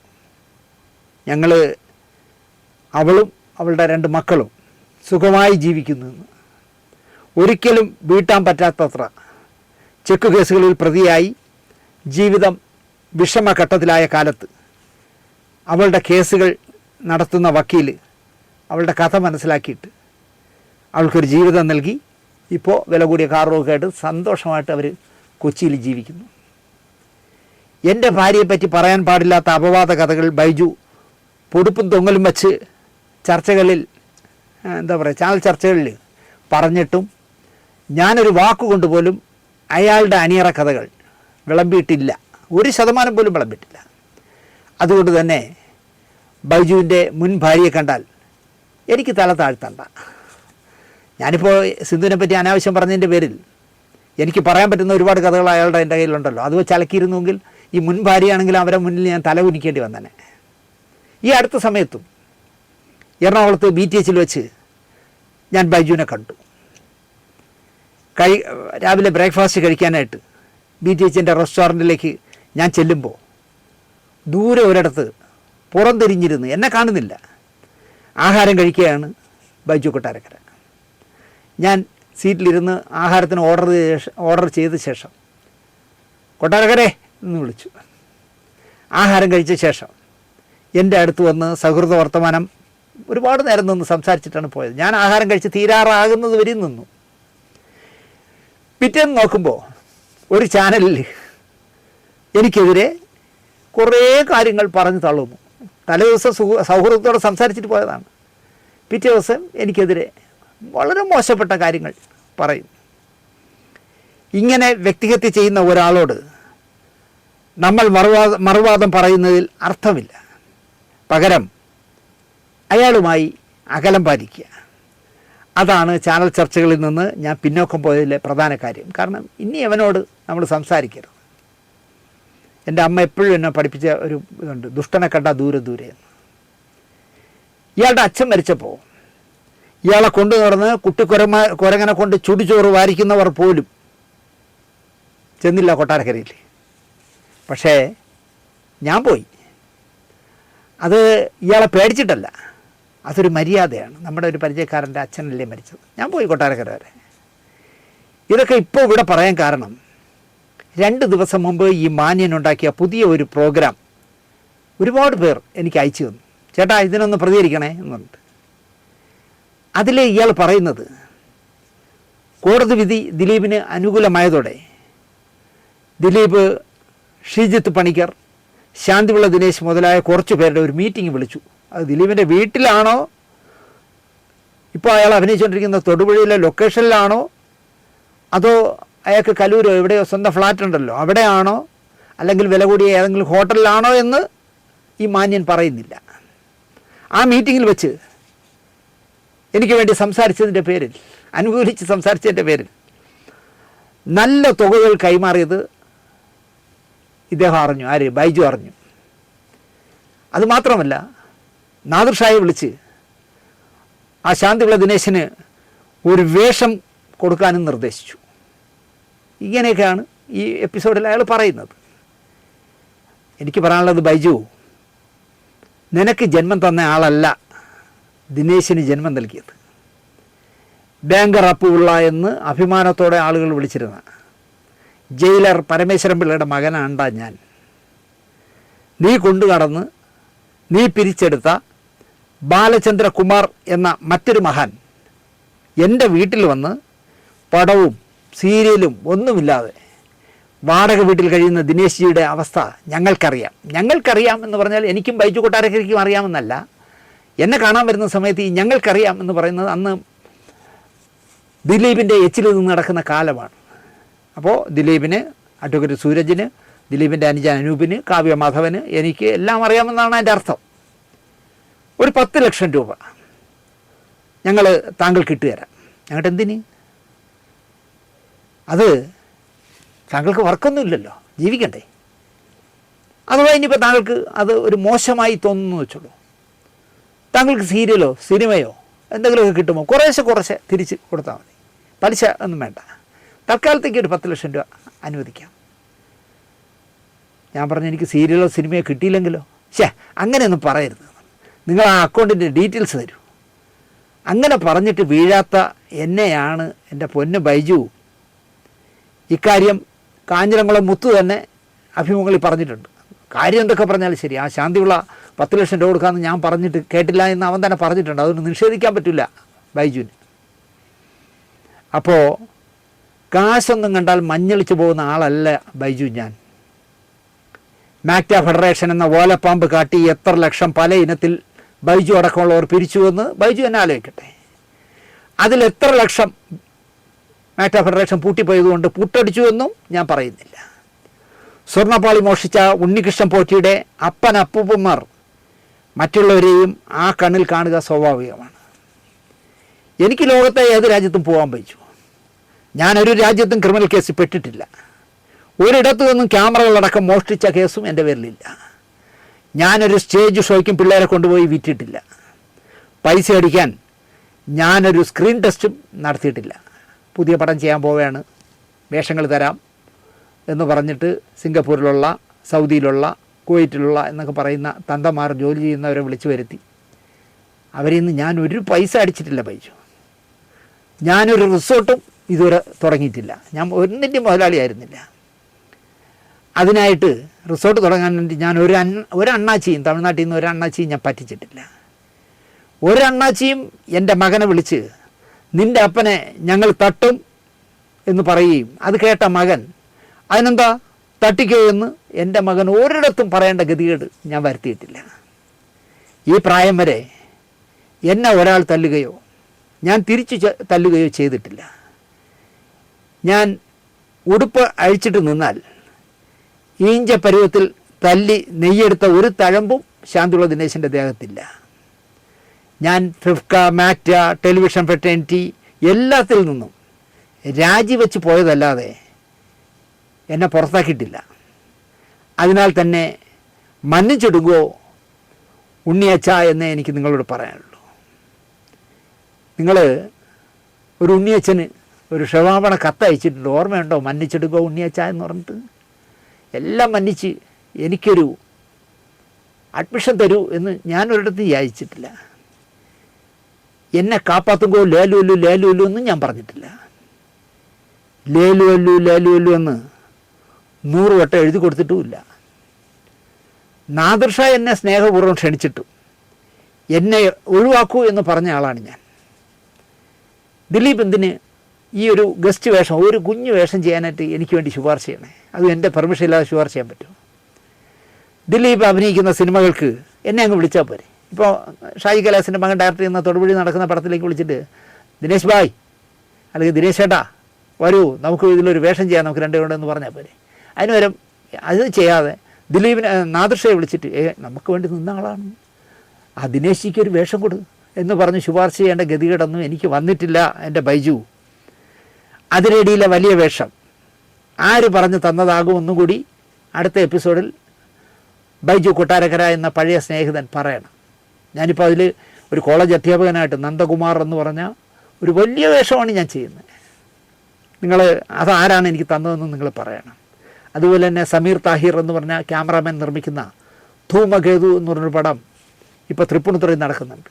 അവളും അവളുടെ 2 മക്കളും സുഖമായി ജീവിക്കുന്നുവെന്ന്, ഒരിക്കലും വീട്ടാൻ പറ്റാത്തത്ര ചെക്ക് കേസുകളിൽ പ്രതിയായി ജീവിതം വിഷമഘട്ടത്തിലായ കാലത്ത് അവളുടെ കേസുകൾ നടത്തുന്ന വക്കീൽ അവളുടെ കഥ മനസ്സിലാക്കിയിട്ട് അവൾക്കൊരു ജീവിതം നൽകി. ഇപ്പോൾ വില കൂടിയ കാറുമൊക്കെ ആയിട്ട് സന്തോഷമായിട്ട് അവർ കൊച്ചിയിൽ ജീവിക്കുന്നു. എൻ്റെ ഭാര്യയെപ്പറ്റി പറയാൻ പാടില്ലാത്ത അപവാദ കഥകൾ ബൈജു പൊടുപ്പും തൊങ്ങലും വച്ച് ചർച്ചകളിൽ ചാനൽ ചർച്ചകളിൽ പറഞ്ഞിട്ടും ഞാനൊരു വാക്കുകൊണ്ട് പോലും അയാളുടെ അണിയറ കഥകൾ വിളമ്പിയിട്ടില്ല. 1% പോലും വിളമ്പിയിട്ടില്ല. അതുകൊണ്ട് തന്നെ ബൈജുവിൻ്റെ മുൻ ഭാര്യയെ കണ്ടാൽ എനിക്ക് തല താഴ്ത്തണ്ട. ഞാനിപ്പോൾ സിന്ധുവിനെ പറ്റി അനാവശ്യം പറഞ്ഞതിൻ്റെ പേരിൽ എനിക്ക് പറയാൻ പറ്റുന്ന ഒരുപാട് കഥകൾ അയാളുടെ എൻ്റെ കയ്യിലുണ്ടല്ലോ. അത് വെച്ച് അലക്കിയിരുന്നെങ്കിൽ ഈ മുൻ ഭാര്യയാണെങ്കിലും അവരെ മുന്നിൽ ഞാൻ തല കുനിക്കേണ്ടി വന്നേനെ. ഈ അടുത്ത സമയത്തും എറണാകുളത്ത് BTH വെച്ച് ഞാൻ ബൈജുവിനെ കണ്ടു. രാവിലെ ബ്രേക്ക്ഫാസ്റ്റ് കഴിക്കാനായിട്ട് BTHൻ്റെ റെസ്റ്റോറൻറ്റിലേക്ക് ഞാൻ ചെല്ലുമ്പോൾ ദൂരെ ഒരിടത്ത് പുറംതിരിഞ്ഞിരുന്ന് എന്നെ കാണുന്നില്ല ആഹാരം കഴിക്കുകയാണ് ബൈജു കൊട്ടാരക്കര. ഞാൻ സീറ്റിലിരുന്ന് ആഹാരത്തിന് ഓർഡർ ചെയ്ത ശേഷം കൊട്ടാരക്കരെ എന്ന് വിളിച്ചു. ആഹാരം കഴിച്ച ശേഷം എൻ്റെ അടുത്ത് വന്ന് സൗഹൃദ വർത്തമാനം ഒരുപാട് നേരം നിന്ന് സംസാരിച്ചിട്ടാണ് പോയത്. ഞാൻ ആഹാരം കഴിച്ച് തീരാറാകുന്നത് വരെയും നിന്നു. പിറ്റേന്ന് നോക്കുമ്പോൾ ഒരു ചാനലിൽ എനിക്കെതിരെ കുറേ കാര്യങ്ങൾ പറഞ്ഞു തള്ളുന്നു. തലേദിവസം സൗഹൃദത്തോടെ സംസാരിച്ചിട്ട് പോയതാണ്. പിറ്റേ ദിവസം എനിക്കെതിരെ വളരെ മോശപ്പെട്ട കാര്യങ്ങൾ പറയും. ഇങ്ങനെ വ്യക്തിഹത്യ ചെയ്യുന്ന ഒരാളോട് നമ്മൾ മറുവാദം പറയുന്നതിൽ അർത്ഥമില്ല. പകരം അയാളുമായി അകലം പാലിക്കുക. അതാണ് ചാനൽ ചർച്ചകളിൽ നിന്ന് ഞാൻ പിന്നോക്കം പോയതിലെ പ്രധാന കാര്യം. കാരണം ഇനി അവനോട് നമ്മൾ സംസാരിക്കരുത്. എൻ്റെ അമ്മ എപ്പോഴും എന്നെ പഠിപ്പിച്ച ഒരു ഇതുണ്ട്, ദുഷ്ടനെ കണ്ട ദൂരെ ദൂരെ എന്ന്. ഇയാളുടെ അച്ഛൻ മരിച്ചപ്പോൾ ഇയാളെ കൊണ്ടു നടന്ന് കുരങ്ങനെ കൊണ്ട് ചുടിച്ചോറ് വാരിക്കുന്നവർ പോലും ചെന്നില്ല കൊട്ടാരക്കരയിൽ. പക്ഷേ ഞാൻ പോയി. അത് ഇയാളെ പേടിച്ചിട്ടല്ല, അതൊരു മര്യാദയാണ്. നമ്മുടെ ഒരു പരിചയക്കാരൻ്റെ അച്ഛനല്ലേ മരിച്ചത്. ഞാൻ പോയി കൊട്ടാരക്കര വരെ. ഇതൊക്കെ ഇപ്പോൾ ഇവിടെ പറയാൻ കാരണം 2 ദിവസം മുമ്പ് ഈ മാന്യനുണ്ടാക്കിയ പുതിയ ഒരു പ്രോഗ്രാം ഒരുപാട് പേർ എനിക്ക് അയച്ചു തന്നു. ചേട്ടാ ഇതിനൊന്ന് പ്രതികരിക്കണേ എന്നുണ്ട്. അതിൽ ഇയാൾ പറയുന്നത് കോടതി വിധി ദിലീപിന് അനുകൂലമായതോടെ ദിലീപ്, ഷീജിത്ത് പണിക്കർ, ശാന്തിപിള്ള ദിനേശ് മുതലായ കുറച്ച് പേരുടെ ഒരു മീറ്റിംഗ് വിളിച്ചു. അത് ദിലീപിൻ്റെ വീട്ടിലാണോ, ഇപ്പോൾ അയാൾ അഭിനയിച്ചുകൊണ്ടിരിക്കുന്ന തൊടുപുഴയിലെ ലൊക്കേഷനിലാണോ, അതോ അയാൾക്ക് കലൂരോ എവിടെയോ സ്വന്തം ഫ്ലാറ്റ് ഉണ്ടല്ലോ അവിടെയാണോ, അല്ലെങ്കിൽ വില കൂടിയ ഏതെങ്കിലും ഹോട്ടലിലാണോ എന്ന് ഈ മാന്യൻ പറയുന്നില്ല. ആ മീറ്റിങ്ങിൽ വെച്ച് എനിക്ക് വേണ്ടി സംസാരിച്ചതിൻ്റെ പേരിൽ, അനുകൂലിച്ച് സംസാരിച്ചതിൻ്റെ പേരിൽ നല്ല തുകകൾ കൈമാറിയത് ഇദ്ദേഹം അറിഞ്ഞു. ആര്? ബൈജു അറിഞ്ഞു. അതുമാത്രമല്ല, നാദിർഷായെ വിളിച്ച് ആ ശാന്തിപിള്ള ദിനേശന് ഒരു വേഷം കൊടുക്കാനും നിർദ്ദേശിച്ചു. ഇങ്ങനെയൊക്കെയാണ് ഈ എപ്പിസോഡിൽ അയാൾ പറയുന്നത്. എനിക്ക് പറയാനുള്ളത്, ബൈജു, നിനക്ക് ജന്മം തന്ന ആളല്ല ദിനേശിന് ജന്മം നൽകിയത്. ബാങ്കർ അപ്പുള്ള എന്ന് അഭിമാനത്തോടെ ആളുകൾ വിളിച്ചിരുന്ന ജയിലർ പരമേശ്വരൻ പിള്ളയുടെ മകനാണ്ടാ ഞാൻ. നീ കൊണ്ടുകടന്ന് നീ പിരിച്ചെടുത്ത ബാലചന്ദ്രകുമാർ എന്ന മറ്റൊരു മഹാൻ എൻ്റെ വീട്ടിൽ വന്ന് പടവും സീരിയലും ഒന്നുമില്ലാതെ വാടക വീട്ടിൽ കഴിയുന്ന ദിനേശ് ജിയുടെ അവസ്ഥ ഞങ്ങൾക്കറിയാം എന്ന് പറഞ്ഞാൽ എനിക്കും ബൈജു കൊട്ടാരക്കരയ്ക്കും അറിയാമെന്നല്ല, എന്നെ കാണാൻ വരുന്ന സമയത്ത് ഈ ഞങ്ങൾക്കറിയാം എന്ന് പറയുന്നത് അന്ന് ദിലീപിൻ്റെ എച്ചിൽ നിന്ന് നടക്കുന്ന കാലമാണ്. അപ്പോൾ ദിലീപിന്, അഡ്വക്കേറ്റ് സൂരജിന്, ദിലീപിൻ്റെ അനുജൻ അനൂപിന്, കാവ്യ മാധവന്, എനിക്ക് എല്ലാം അറിയാമെന്നാണ് അതിൻ്റെ അർത്ഥം. ഒരു 10 ലക്ഷം രൂപ ഞങ്ങൾ താങ്കൾക്ക് ഇട്ടുതരാം. ഞങ്ങളുടെ എന്തിന്? അത് താങ്കൾക്ക് വർക്കൊന്നുമില്ലല്ലോ, ജീവിക്കണ്ടേ. അഥവാ ഇനിയിപ്പോൾ താങ്കൾക്ക് അത് ഒരു മോശമായി തോന്നുന്നു വെച്ചുള്ളൂ, താങ്കൾക്ക് സീരിയലോ സിനിമയോ എന്തെങ്കിലുമൊക്കെ കിട്ടുമോ കുറേശ്ശെ തിരിച്ച് കൊടുത്താൽ മതി, പലിശ ഒന്നും വേണ്ട. തൽക്കാലത്തേക്ക് ഒരു 10 ലക്ഷം രൂപ അനുവദിക്കാം. ഞാൻ പറഞ്ഞു എനിക്ക് സീരിയലോ സിനിമയോ കിട്ടിയില്ലെങ്കിലോ. അങ്ങനെയൊന്നും പറയരുത്, നിങ്ങൾ ആ അക്കൗണ്ടിൻ്റെ ഡീറ്റെയിൽസ് തരൂ. അങ്ങനെ പറഞ്ഞിട്ട് വീഴാത്ത എന്നെയാണ് എൻ്റെ പൊന്ന് ബൈജു. ഇക്കാര്യം കാഞ്ഞിരംകുളം മുത്തു തന്നെ അഭിമുഖങ്ങളിൽ പറഞ്ഞിട്ടുണ്ട്. കാര്യം എന്തൊക്കെ പറഞ്ഞാലും ശരി, ആ ശാന്തിയുള്ള 10 ലക്ഷം രൂപ കൊടുക്കാമെന്ന് ഞാൻ പറഞ്ഞിട്ട് കേട്ടില്ല എന്ന് അവൻ തന്നെ പറഞ്ഞിട്ടുണ്ട്. അതൊന്നും നിഷേധിക്കാൻ പറ്റില്ല ബൈജുവിന്. അപ്പോൾ കാശൊന്നും കണ്ടാൽ മഞ്ഞളിച്ച് പോകുന്ന ആളല്ല ബൈജു ഞാൻ. മാക്ട ഫെഡറേഷൻ എന്ന ഓലപ്പാമ്പ് കാട്ടി എത്ര ലക്ഷം പല ഇനത്തിൽ ബൈജു അടക്കമുള്ളവർ പിരിച്ചുവെന്ന് ബൈജു എന്നെ ആലോചിക്കട്ടെ. അതിൽ എത്ര ലക്ഷം മാക്ട ഫെഡറേഷൻ പൂട്ടിപ്പോയതുകൊണ്ട് പൂട്ടടിച്ചുവെന്നും ഞാൻ പറയുന്നില്ല. സ്വർണ്ണപ്പാളി മോഷിച്ച ഉണ്ണികൃഷ്ണൻ പോറ്റിയുടെ അപ്പനപ്പൂപ്പന്മാർ മറ്റുള്ളവരെയും ആ കണ്ണിൽ കാണുക സ്വാഭാവികമാണ്. എനിക്ക് ലോകത്തെ ഏത് രാജ്യത്തും പോകാൻ പറ്റൂ. ഞാനൊരു രാജ്യത്തും ക്രിമിനൽ കേസിൽ പെട്ടിട്ടില്ല. ഒരിടത്തു നിന്നും ക്യാമറകളടക്കം മോഷ്ടിച്ച കേസും എൻ്റെ പേരിലില്ല. ഞാനൊരു സ്റ്റേജ് ഷോയ്ക്കും പിള്ളേരെ കൊണ്ടുപോയി വിറ്റിട്ടില്ല. പൈസ അടിക്കാൻ ഞാനൊരു സ്ക്രീൻ ടെസ്റ്റും നടത്തിയിട്ടില്ല. പുതിയ പടം ചെയ്യാൻ പോവുകയാണ്, വേഷങ്ങൾ തരാം എന്ന് പറഞ്ഞിട്ട് സിംഗപ്പൂരിലുള്ള, സൗദിയിലുള്ള, കുവൈറ്റിലുള്ള എന്നൊക്കെ പറയുന്ന തന്തമാർ ജോലി ചെയ്യുന്നവരെ വിളിച്ചു വരുത്തി. അവരിൽ നിന്ന് ഞാൻ ഒരു പൈസ അടിച്ചിട്ടില്ല ബൈജു. ഞാനൊരു റിസോർട്ടും ഇതുവരെ തുടങ്ങിയിട്ടില്ല. ഞാൻ ഒന്നിൻ്റെയും മുതലാളിയായിരുന്നില്ല. അതിനായിട്ട് റിസോർട്ട് തുടങ്ങാൻ വേണ്ടി ഞാൻ ഒരു അണ്ണാച്ചിയും തമിഴ്നാട്ടിൽ നിന്ന് ഒരു അണ്ണാച്ചിയും ഞാൻ പറ്റിച്ചിട്ടില്ല. ഒരു അണ്ണാച്ചിയും എൻ്റെ മകനെ വിളിച്ച് നിൻ്റെ അപ്പനെ ഞങ്ങൾ തട്ടും എന്ന് പറയുകയും അത് കേട്ട മകൻ അതിനെന്താ തട്ടിക്കോ എന്ന് എൻ്റെ മകൻ ഒരിടത്തും പറയേണ്ട ഗതികേട് ഞാൻ വരുത്തിയിട്ടില്ല. ഈ പ്രായം വരെ എന്നെ ഒരാൾ തല്ലുകയോ ഞാൻ തിരിച്ചു തല്ലുകയോ ചെയ്തിട്ടില്ല. ഞാൻ ഉടുപ്പ് അഴിച്ചിട്ട് നിന്നാൽ ഈഞ്ച പരുവത്തിൽ തല്ലി നെയ്യെടുത്ത ഒരു തഴമ്പും ശാന്തിയുള്ള ദിനേശൻ്റെ ദേഹത്തില്ല. ഞാൻ ഫിഫ്ക, മാക്ട, ടെലിവിഷൻ ഫ്രട്ടേണിറ്റി എല്ലാത്തിൽ നിന്നും രാജിവെച്ച് പോയതല്ലാതെ എന്നെ പുറത്താക്കിയിട്ടില്ല. അതിനാൽ തന്നെ മന്നിച്ചിടുകയോ ഉണ്ണിയച്ച എന്നേ എനിക്ക് നിങ്ങളോട് പറയാനുള്ളൂ. നിങ്ങൾ ഒരു ഉണ്ണിയച്ചന് ഒരു ക്ഷമാപണ കത്തയച്ചിട്ടുണ്ട്, ഓർമ്മയുണ്ടോ? മന്നിച്ചിടുകയോ ഉണ്ണിയച്ച എന്ന് പറഞ്ഞിട്ട് എല്ലാം മന്നിച്ച് എനിക്കൊരു അഡ്മിഷൻ തരൂ എന്ന് ഞാനൊരിടത്തും യാചിച്ചിട്ടില്ല. എന്നെ കാപ്പാത്തുങ്കോ ലേലുവല്ലു ലേലുവല്ലു എന്നും ഞാൻ പറഞ്ഞിട്ടില്ല. ലേലുവല്ലു എന്ന് 100 വട്ടം എഴുതി കൊടുത്തിട്ടുമില്ല. നാദിർ ഷാ എന്നെ സ്നേഹപൂർവ്വം ക്ഷണിച്ചിട്ടും എന്നെ ഒഴിവാക്കൂ എന്ന് പറഞ്ഞ ആളാണ് ഞാൻ. ദിലീപ് എന്തിന് ഈ ഒരു ഗസ്റ്റ് വേഷം, ഒരു കുഞ്ഞു വേഷം ചെയ്യാനായിട്ട് എനിക്ക് വേണ്ടി ശുപാർശ ചെയ്യണേ? അത് എൻ്റെ പെർമിഷൻ ഇല്ലാതെ ശുപാർശ ചെയ്യാൻ പറ്റുമോ? ദിലീപ് അഭിനയിക്കുന്ന സിനിമകൾക്ക് എന്നെ അങ്ങ് വിളിച്ചാൽ പോരെ. ഇപ്പോൾ ഷാജി കൈലാസിൻ്റെ മകൻ ഡയറക്ടർ ചെയ്യുന്ന തൊടുപുഴി നടക്കുന്ന പടത്തിലേക്ക് വിളിച്ചിട്ട് ദിനേശ് ഭായ് അല്ലെങ്കിൽ ദിനേശ് ചേട്ടാ വരൂ, നമുക്ക് ഇതിലൊരു വേഷം ചെയ്യാം, നമുക്ക് 2 കൊണ്ടെന്ന് പറഞ്ഞാൽ പോരെ. അതിന് പകരം അത് ചെയ്യാതെ ദിലീപിനെ നാദിർ ഷായെ വിളിച്ചിട്ട് നമുക്ക് വേണ്ടി നിന്ന ആളാണ്, ആ ദിനേശിക്ക് ഒരു വേഷം കൊടു എന്ന് പറഞ്ഞ് ശുപാർശ ചെയ്യേണ്ട ഗതികേടൊന്നും എനിക്ക് വന്നിട്ടില്ല എൻ്റെ ബൈജു. അതിരടിയിലെ വലിയ വേഷം ആര് പറഞ്ഞു തന്നതാകുമെന്നും കൂടി അടുത്ത എപ്പിസോഡിൽ ബൈജു കൊട്ടാരക്കര എന്ന പഴയ സ്നേഹിതൻ പറയണം. ഞാനിപ്പോൾ അതിൽ ഒരു കോളേജ് അധ്യാപകനായിട്ട് നന്ദകുമാർ എന്ന് പറഞ്ഞ ഒരു വലിയ വേഷമാണ് ഞാൻ ചെയ്യുന്നത്. നിങ്ങൾ അതാരാണ് എനിക്ക് തന്നതെന്ന് നിങ്ങൾ പറയണം. അതുപോലെ തന്നെ സമീർ താഹിർ എന്ന് പറഞ്ഞ ക്യാമറാമാൻ നിർമ്മിക്കുന്ന ധൂമകേതു എന്ന് പറഞ്ഞൊരു പടം ഇപ്പോൾ തൃപ്പൂണിത്തുറയിൽ നടക്കുന്നുണ്ട്.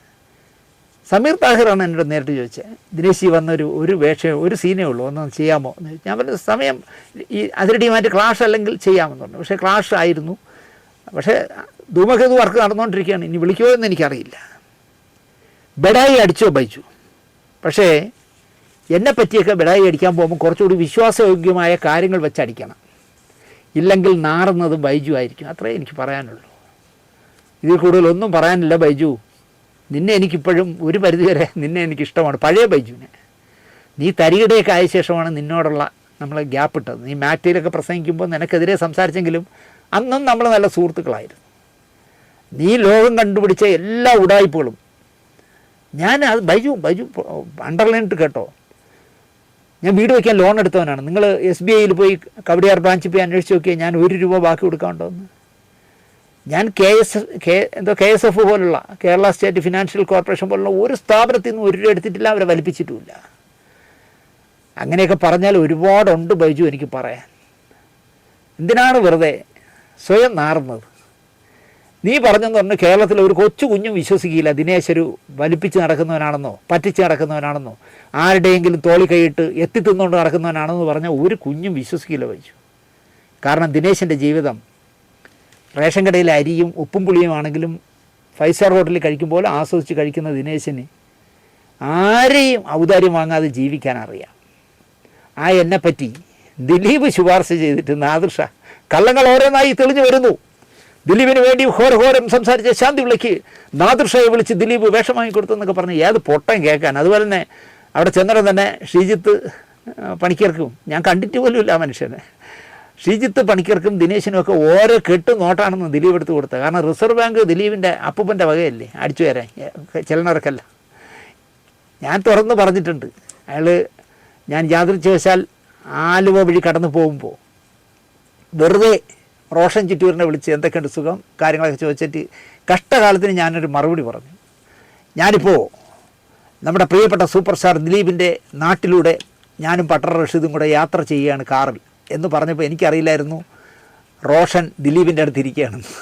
സമീർ താഹിറാണ് എന്നോട് നേരിട്ട് ചോദിച്ചത്, ദിനേശി വന്നൊരു വേഷം, ഒരു സീനേ ഉള്ളൂ, ഒന്ന് ചെയ്യാമോ എന്ന് ചോദിച്ചു. ഞാൻ പറഞ്ഞ സമയം ഈ അതിരടിയുമായിട്ട് ക്ലാഷ് അല്ലെങ്കിൽ ചെയ്യാമെന്ന് പറഞ്ഞു. പക്ഷേ ക്ലാഷ് ആയിരുന്നു. പക്ഷേ ധൂമകേതു വർക്ക് നടന്നുകൊണ്ടിരിക്കുകയാണ്, ഇനി വിളിക്കുമോ എന്ന് എനിക്കറിയില്ല. ബെഡായി അടിച്ചോ ബൈജു. പക്ഷേ എന്നെ പറ്റിയൊക്കെ ബിടായി അടിക്കാൻ പോകുമ്പോൾ കുറച്ചുകൂടി വിശ്വാസയോഗ്യമായ കാര്യങ്ങൾ വെച്ചടിക്കണം. ഇല്ലെങ്കിൽ നാറുന്നത് ബൈജു ആയിരിക്കും. അത്രേ എനിക്ക് പറയാനുള്ളൂ. ഇതിൽ കൂടുതലൊന്നും പറയാനില്ല ബൈജു. നിന്നെ എനിക്കിപ്പോഴും ഒരു പരിധിവരെ നിന്നെ എനിക്കിഷ്ടമാണ്, പഴയ ബൈജുവിനെ. നീ തരികിടയൊക്കെ ആയ ശേഷമാണ് നിന്നോടുള്ള നമ്മൾ ഗ്യാപ്പ് ഇട്ടത്. നീ മാറ്റയിലൊക്കെ പ്രസംഗിക്കുമ്പോൾ നിനക്കെതിരെ സംസാരിച്ചെങ്കിലും അന്നും നമ്മൾ നല്ല സുഹൃത്തുക്കളായിരുന്നു. നീ ലോകം കണ്ടുപിടിച്ച എല്ലാ ഉടായ്പകളും ഞാൻ അത് ബൈജു അണ്ടർലൈനിട്ട് കേട്ടോ. ഞാൻ വീട് വയ്ക്കാൻ ലോൺ എടുത്തവനാണ്. നിങ്ങൾ SBIയിൽ പോയി കവടിയാർ ബ്രാഞ്ചിൽ പോയി അന്വേഷിച്ച് നോക്കിയാൽ ഞാൻ 1 രൂപ ബാക്കി കൊടുക്കാണ്ടോന്ന്. ഞാൻ KSF പോലുള്ള കേരള സ്റ്റേറ്റ് ഫിനാൻഷ്യൽ കോർപ്പറേഷൻ പോലുള്ള ഒരു സ്ഥാപനത്തിൽ നിന്ന് 1 രൂപ എടുത്തിട്ടില്ല, അവരെ വലിപ്പിച്ചിട്ടുമില്ല. അങ്ങനെയൊക്കെ പറഞ്ഞാൽ ഒരുപാടുണ്ട് ബൈജു എനിക്ക് പറയാൻ. എന്തിനാണ് വെറുതെ സ്വയം നാറുന്നത്? നീ പറഞ്ഞെന്ന് പറഞ്ഞ് കേരളത്തിൽ ഒരു കൊച്ചു കുഞ്ഞും വിശ്വസിക്കില്ല ദിനേശ് ഒരു വലിപ്പിച്ച് നടക്കുന്നവനാണെന്നോ പറ്റിച്ച് നടക്കുന്നവനാണെന്നോ ആരുടെയെങ്കിലും തോളി കൈയിട്ട് എത്തിത്തിന്നുകൊണ്ട് നടക്കുന്നവനാണെന്ന് പറഞ്ഞാൽ ഒരു കുഞ്ഞും വിശ്വസിക്കില്ല ബൈജു. കാരണം ദിനേശിൻ്റെ ജീവിതം റേഷൻ കടയിലെ അരിയും ഉപ്പും പുളിയുമാണെങ്കിലും 5 സ്റ്റാർ ഹോട്ടലിൽ കഴിക്കുമ്പോൾ ആസ്വദിച്ച് കഴിക്കുന്ന ദിനേശിന് ആരെയും ഔദാര്യം വാങ്ങാതെ ജീവിക്കാൻ അറിയാം. ആ എന്നെപ്പറ്റി ദിലീപ് ശുപാർശ ചെയ്തിട്ട് നാദിർഷ കള്ളങ്ങൾ ഓരോന്നായി തെളിഞ്ഞു വരുന്നു. ദിലീപിന് വേണ്ടി ഘോരം സംസാരിച്ച ശാന്തി വിളിക്ക് നാദിർഷയെ വിളിച്ച് ദിലീപ് വേഷം വാങ്ങിക്കൊടുത്തെന്നൊക്കെ പറഞ്ഞ് ഏത് പൊട്ടം കേൾക്കാൻ. അതുപോലെ തന്നെ അവിടെ ചെന്നേരം തന്നെ ശ്രീജിത്ത് പണിക്കർക്കും ഞാൻ കണ്ടിട്ട് പോലുമില്ല ആ മനുഷ്യനെ. ശ്രീജിത്ത് പണിക്കർക്കും ദിനേശിനുമൊക്കെ ഓരോ കെട്ട് നോട്ടാണെന്ന് ദിലീപ് എടുത്ത് കൊടുത്തത്. കാരണം റിസർവ് ബാങ്ക് ദിലീപിൻ്റെ അപ്പൂപ്പൻ്റെ വകയല്ലേ അടിച്ചു തരാൻ ചെല്ലണവർക്കല്ല. ഞാൻ തുറന്ന് പറഞ്ഞിട്ടുണ്ട്. ഞാൻ യാദൃച്ഛവശാൽ ആലുവ വഴി കടന്നു പോകുമ്പോൾ വെറുതെ റോഷൻ ചിറ്റൂരിനെ വിളിച്ച് എന്തൊക്കെയുണ്ട് സുഖം കാര്യങ്ങളൊക്കെ ചോദിച്ചിട്ട് കഷ്ടകാലത്തിന് ഞാനൊരു മറുപടി പറഞ്ഞു. ഞാനിപ്പോൾ നമ്മുടെ പ്രിയപ്പെട്ട സൂപ്പർ സ്റ്റാർ ദിലീപിൻ്റെ നാട്ടിലൂടെ ഞാനും പട്ടറ റഷീദും കൂടെ യാത്ര ചെയ്യുകയാണ് കാറിൽ എന്ന് പറഞ്ഞപ്പോൾ എനിക്കറിയില്ലായിരുന്നു റോഷൻ ദിലീപിൻ്റെ അടുത്ത് ഇരിക്കുകയാണെന്ന്.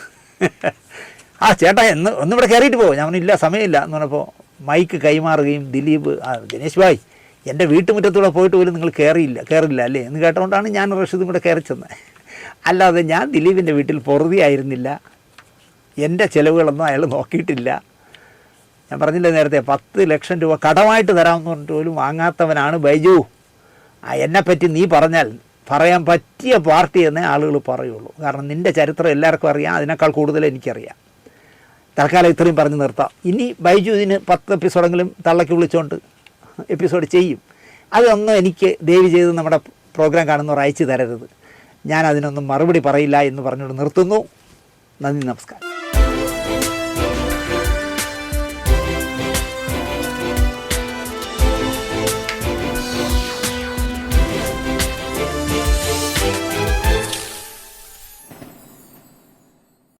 ആ ചേട്ടാ ഒന്നിവിടെ കയറിയിട്ട് പോകും. ഞാൻ ഇല്ല സമയമില്ല എന്ന് പറഞ്ഞപ്പോൾ മൈക്ക് കൈമാറുകയും ദിലീപ് ദിനേശ് ഭായ് എൻ്റെ വീട്ടുമുറ്റത്തൂടെ പോയിട്ട് പോലും നിങ്ങൾ കയറില്ല അല്ലേ എന്ന് കേട്ടുകൊണ്ടാണ് ഞാൻ റഷീദും കൂടെ കയറി ചെന്നത്. അല്ലാതെ ഞാൻ ദിലീപിൻ്റെ വീട്ടിൽ പൊറുതിയായിരുന്നില്ല. എൻ്റെ ചിലവുകളൊന്നും അയാൾ നോക്കിയിട്ടില്ല. ഞാൻ പറഞ്ഞില്ല നേരത്തെ 10 ലക്ഷം രൂപ കടമായിട്ട് തരാമെന്ന് പറഞ്ഞിട്ട് പോലും വാങ്ങാത്തവനാണ് ബൈജു. എന്നെപ്പറ്റി നീ പറഞ്ഞാൽ പറയാൻ പറ്റിയ പാർട്ടി എന്നേ ആളുകൾ പറയുള്ളൂ. കാരണം നിൻ്റെ ചരിത്രം എല്ലാവർക്കും അറിയാം, അതിനേക്കാൾ കൂടുതൽ എനിക്കറിയാം. തൽക്കാലം ഇത്രയും പറഞ്ഞ് നിർത്താം. ഇനി ബൈജു ഇതിന് 10 എപ്പിസോഡെങ്കിലും തള്ളക്കി വിളിച്ചുകൊണ്ട് എപ്പിസോഡ് ചെയ്യും. അതൊന്നും എനിക്ക് ദയവ് ചെയ്ത് നമ്മുടെ പ്രോഗ്രാം കാണുന്നവർ അയച്ചു തരരുത്. ഞാൻ അതിനൊന്നും മറുപടി പറയില്ല എന്ന് പറഞ്ഞുകൊണ്ട് നിർത്തുന്നു. നന്ദി, നമസ്കാരം.